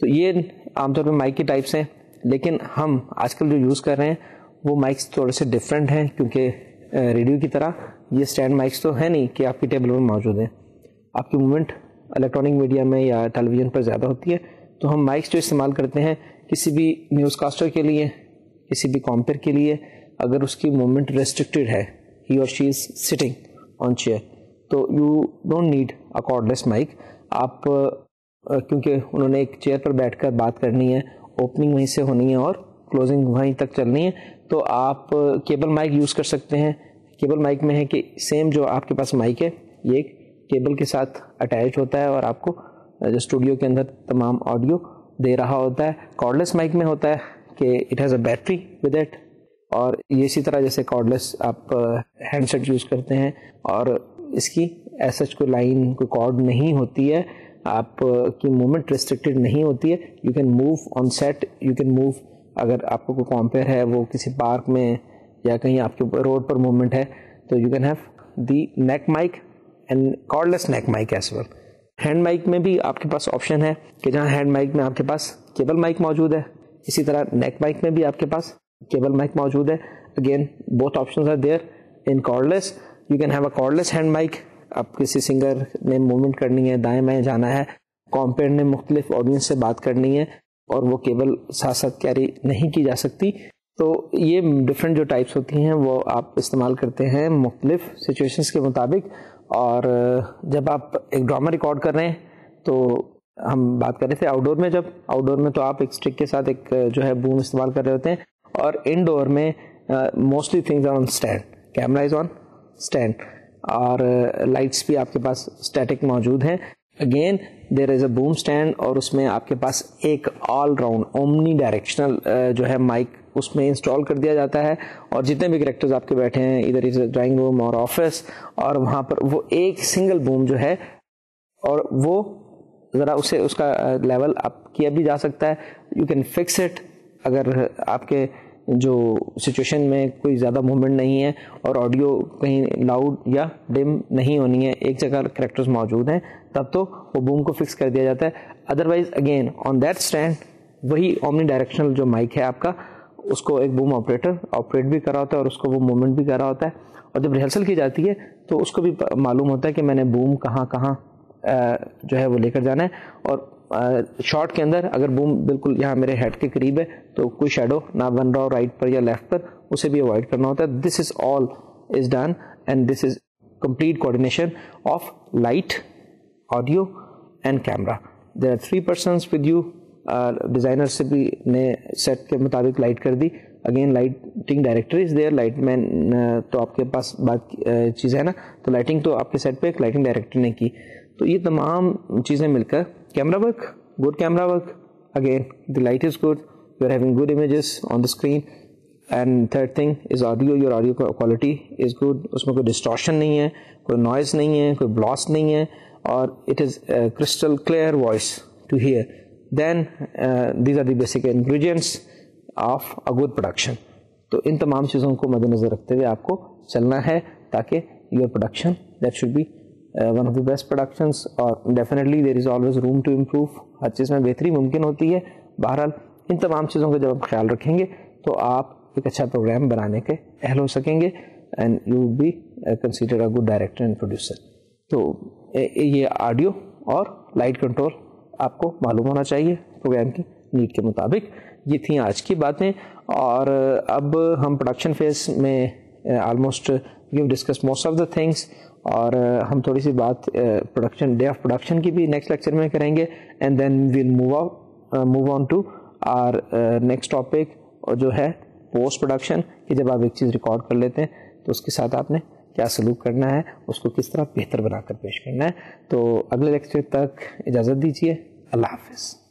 [SPEAKER 1] تو یہ عام طور پہ مائک کی ٹائپس ہیں, لیکن ہم آج کل جو یوز کر رہے ہیں وہ مائکس تھوڑے سے ڈفرینٹ ہیں, کیونکہ ریڈیو کی طرح یہ اسٹینڈ مائکس تو ہے نہیں کہ آپ کی ٹیبل میں موجود ہیں. آپ کی موومنٹ الیکٹرانک میڈیا میں یا ٹیلی ویژن پر زیادہ ہوتی ہے, تو ہم مائکس جو استعمال کرتے ہیں کسی بھی نیوز کاسٹر کے لیے, کسی بھی کامپیر کے لیے, اگر اس کی موومنٹ ریسٹرکٹیڈ ہے, ہی اور she is sitting on chair, تو you don't need a cordless mic. آپ کیونکہ انہوں نے ایک چیئر پر بیٹھ کر بات کرنی ہے, اوپننگ وہیں سے ہونی ہے اور کلوزنگ وہیں تک چلنی ہے تو آپ کیبل مائک یوز کر سکتے ہیں. کیبل مائک میں ہے کہ سیم جو آپ کے پاس مائک ہے یہ ایک کیبل کے ساتھ اٹیچ ہوتا ہے اور آپ کو جو اسٹوڈیو کے اندر تمام آڈیو دے رہا ہوتا ہے. کارڈلیس مائک میں ہوتا ہے کہ it has a battery with it, اور یہ اسی طرح جیسے کارڈلیس آپ ہینڈ سیٹ یوز کرتے ہیں اور اس کی ایسا کوئی لائن کوئی کارڈ نہیں ہوتی ہے, آپ کی موومنٹ ریسٹرکٹیڈ نہیں ہوتی ہے. You can move on set, you can move, اگر آپ کو کوئی کمپیئر ہے وہ کسی پارک میں یا کہیں آپ کے روڈ پر موومنٹ ہے تو you can have the neck mic and cordless neck mic as well. Hand mic میں بھی آپ کے پاس آپشن ہے کہ جہاں ہینڈ مائک میں آپ کے پاس کیبل مائک موجود ہے, اسی طرح نیک مائک میں بھی آپ کے پاس کیبل مائک موجود ہے. Again both options are there. In cordless you can have a cordless hand mic, آپ کسی سنگر نے موومنٹ کرنی ہے, دائیں بائیں جانا ہے, کمپیئر نے مختلف آڈینس سے بات کرنی ہے اور وہ کیبل ساتھ ساتھ کیری نہیں کی جا سکتی, تو یہ ڈفرینٹ جو ٹائپس ہوتی ہیں وہ آپ استعمال کرتے ہیں مختلف سچویشنس کے مطابق. اور جب آپ ایک ڈرامہ ریکارڈ کر رہے ہیں تو ہم بات کر رہے تھے آؤٹ ڈور میں, جب آؤٹ ڈور میں تو آپ ایک اسٹک کے ساتھ ایک جو ہے بوم استعمال کر رہے ہوتے ہیں, اور ان ڈور میں mostly things are on stand, camera is on stand اور لائٹس بھی آپ کے پاس اسٹیٹک موجود ہیں. Again there is a boom stand اور اس میں آپ کے پاس ایک آل راؤنڈ اومنی ڈائریکشنل جو ہے مائک اس میں انسٹال کر دیا جاتا ہے, اور جتنے بھی کریکٹرز آپ کے بیٹھے ہیں ادھر از ڈرائنگ روم اور آفس, اور وہاں پر وہ ایک سنگل بوم جو ہے, اور وہ ذرا اسے اس کا لیول اپ کیا بھی جا سکتا ہے. یو کین فکس اٹ اگر آپ کے جو سچویشن میں کوئی زیادہ موومنٹ نہیں ہے اور آڈیو کہیں لاؤڈ یا ڈم نہیں ہونی ہے, ایک جگہ کریکٹرز موجود ہیں, تب تو وہ بوم کو فکس کر دیا جاتا ہے. Otherwise again on that stand وہی اومنی ڈائریکشنل جو مائک ہے آپ کا, اس کو ایک بوم آپریٹر آپریٹ بھی کر رہا ہوتا ہے اور اس کو وہ موومنٹ بھی کر رہا ہوتا ہے. اور جب ریہرسل کی جاتی ہے تو اس کو بھی معلوم ہوتا ہے کہ میں نے بوم کہاں کہاں جو ہے وہ لے کر جانا ہے. اور شارٹ کے اندر اگر بوم بالکل یہاں میرے ہیڈ کے قریب ہے تو کوئی شیڈو نہ بن رہا ہو رائٹ پر یا لیفٹ پر, اسے بھی اوائڈ کرنا ہوتا ہے. This is all is done and this is complete coordination of light, audio and camera. There are 3 persons with you. Designer سے بھی نے سیٹ کے مطابق لائٹ کر دی. Again lighting director is there, light man تو آپ کے پاس بات چیز ہے نا, تو لائٹنگ تو آپ کے سیٹ پہ ایک لائٹنگ ڈائریکٹر نے کی. تو یہ تمام چیزیں مل کر camera work, good camera work, again the light is good, you are having good images on the screen, and third thing is audio, your audio quality is good, اس میں کوئی ڈسٹورشن نہیں ہے, کوئی نوائز نہیں ہے, کوئی بلاس نہیں ہے, اور it is crystal clear voice to hear. Then these are the basic ingredients of a good production. تو ان تمام چیزوں کو مد نظر رکھتے ہوئے آپ کو چلنا ہے تاکہ your production that should be one of the best productions, اور definitely there is always room to improve. ہر چیز میں بہتری ممکن ہوتی ہے. بہرحال ان تمام چیزوں کا جب آپ خیال رکھیں گے تو آپ ایک اچھا پروگرام بنانے کے اہل ہو سکیں گے, and you will be considered a good director and producer. تو یہ آڈیو اور لائٹ کنٹرول آپ کو معلوم ہونا چاہیے پروگرام کی نیڈ کے مطابق. یہ تھیں آج کی باتیں, اور اب ہم پروڈکشن فیز میں almost we have discuss most of the things, اور ہم تھوڑی سی بات پروڈکشن ڈے آف پروڈکشن کی بھی نیکسٹ لیکچر میں کریں گے, and then we'll move on to our next topic جو ہے پوسٹ پروڈکشن, کہ جب آپ ایک چیز ریکارڈ کر لیتے ہیں تو اس کے ساتھ آپ نے کیا سلوک کرنا ہے, اس کو کس طرح بہتر بنا کر پیش کرنا ہے. تو اگلے لیکچر تک اجازت دیجیے. اللہ حافظ.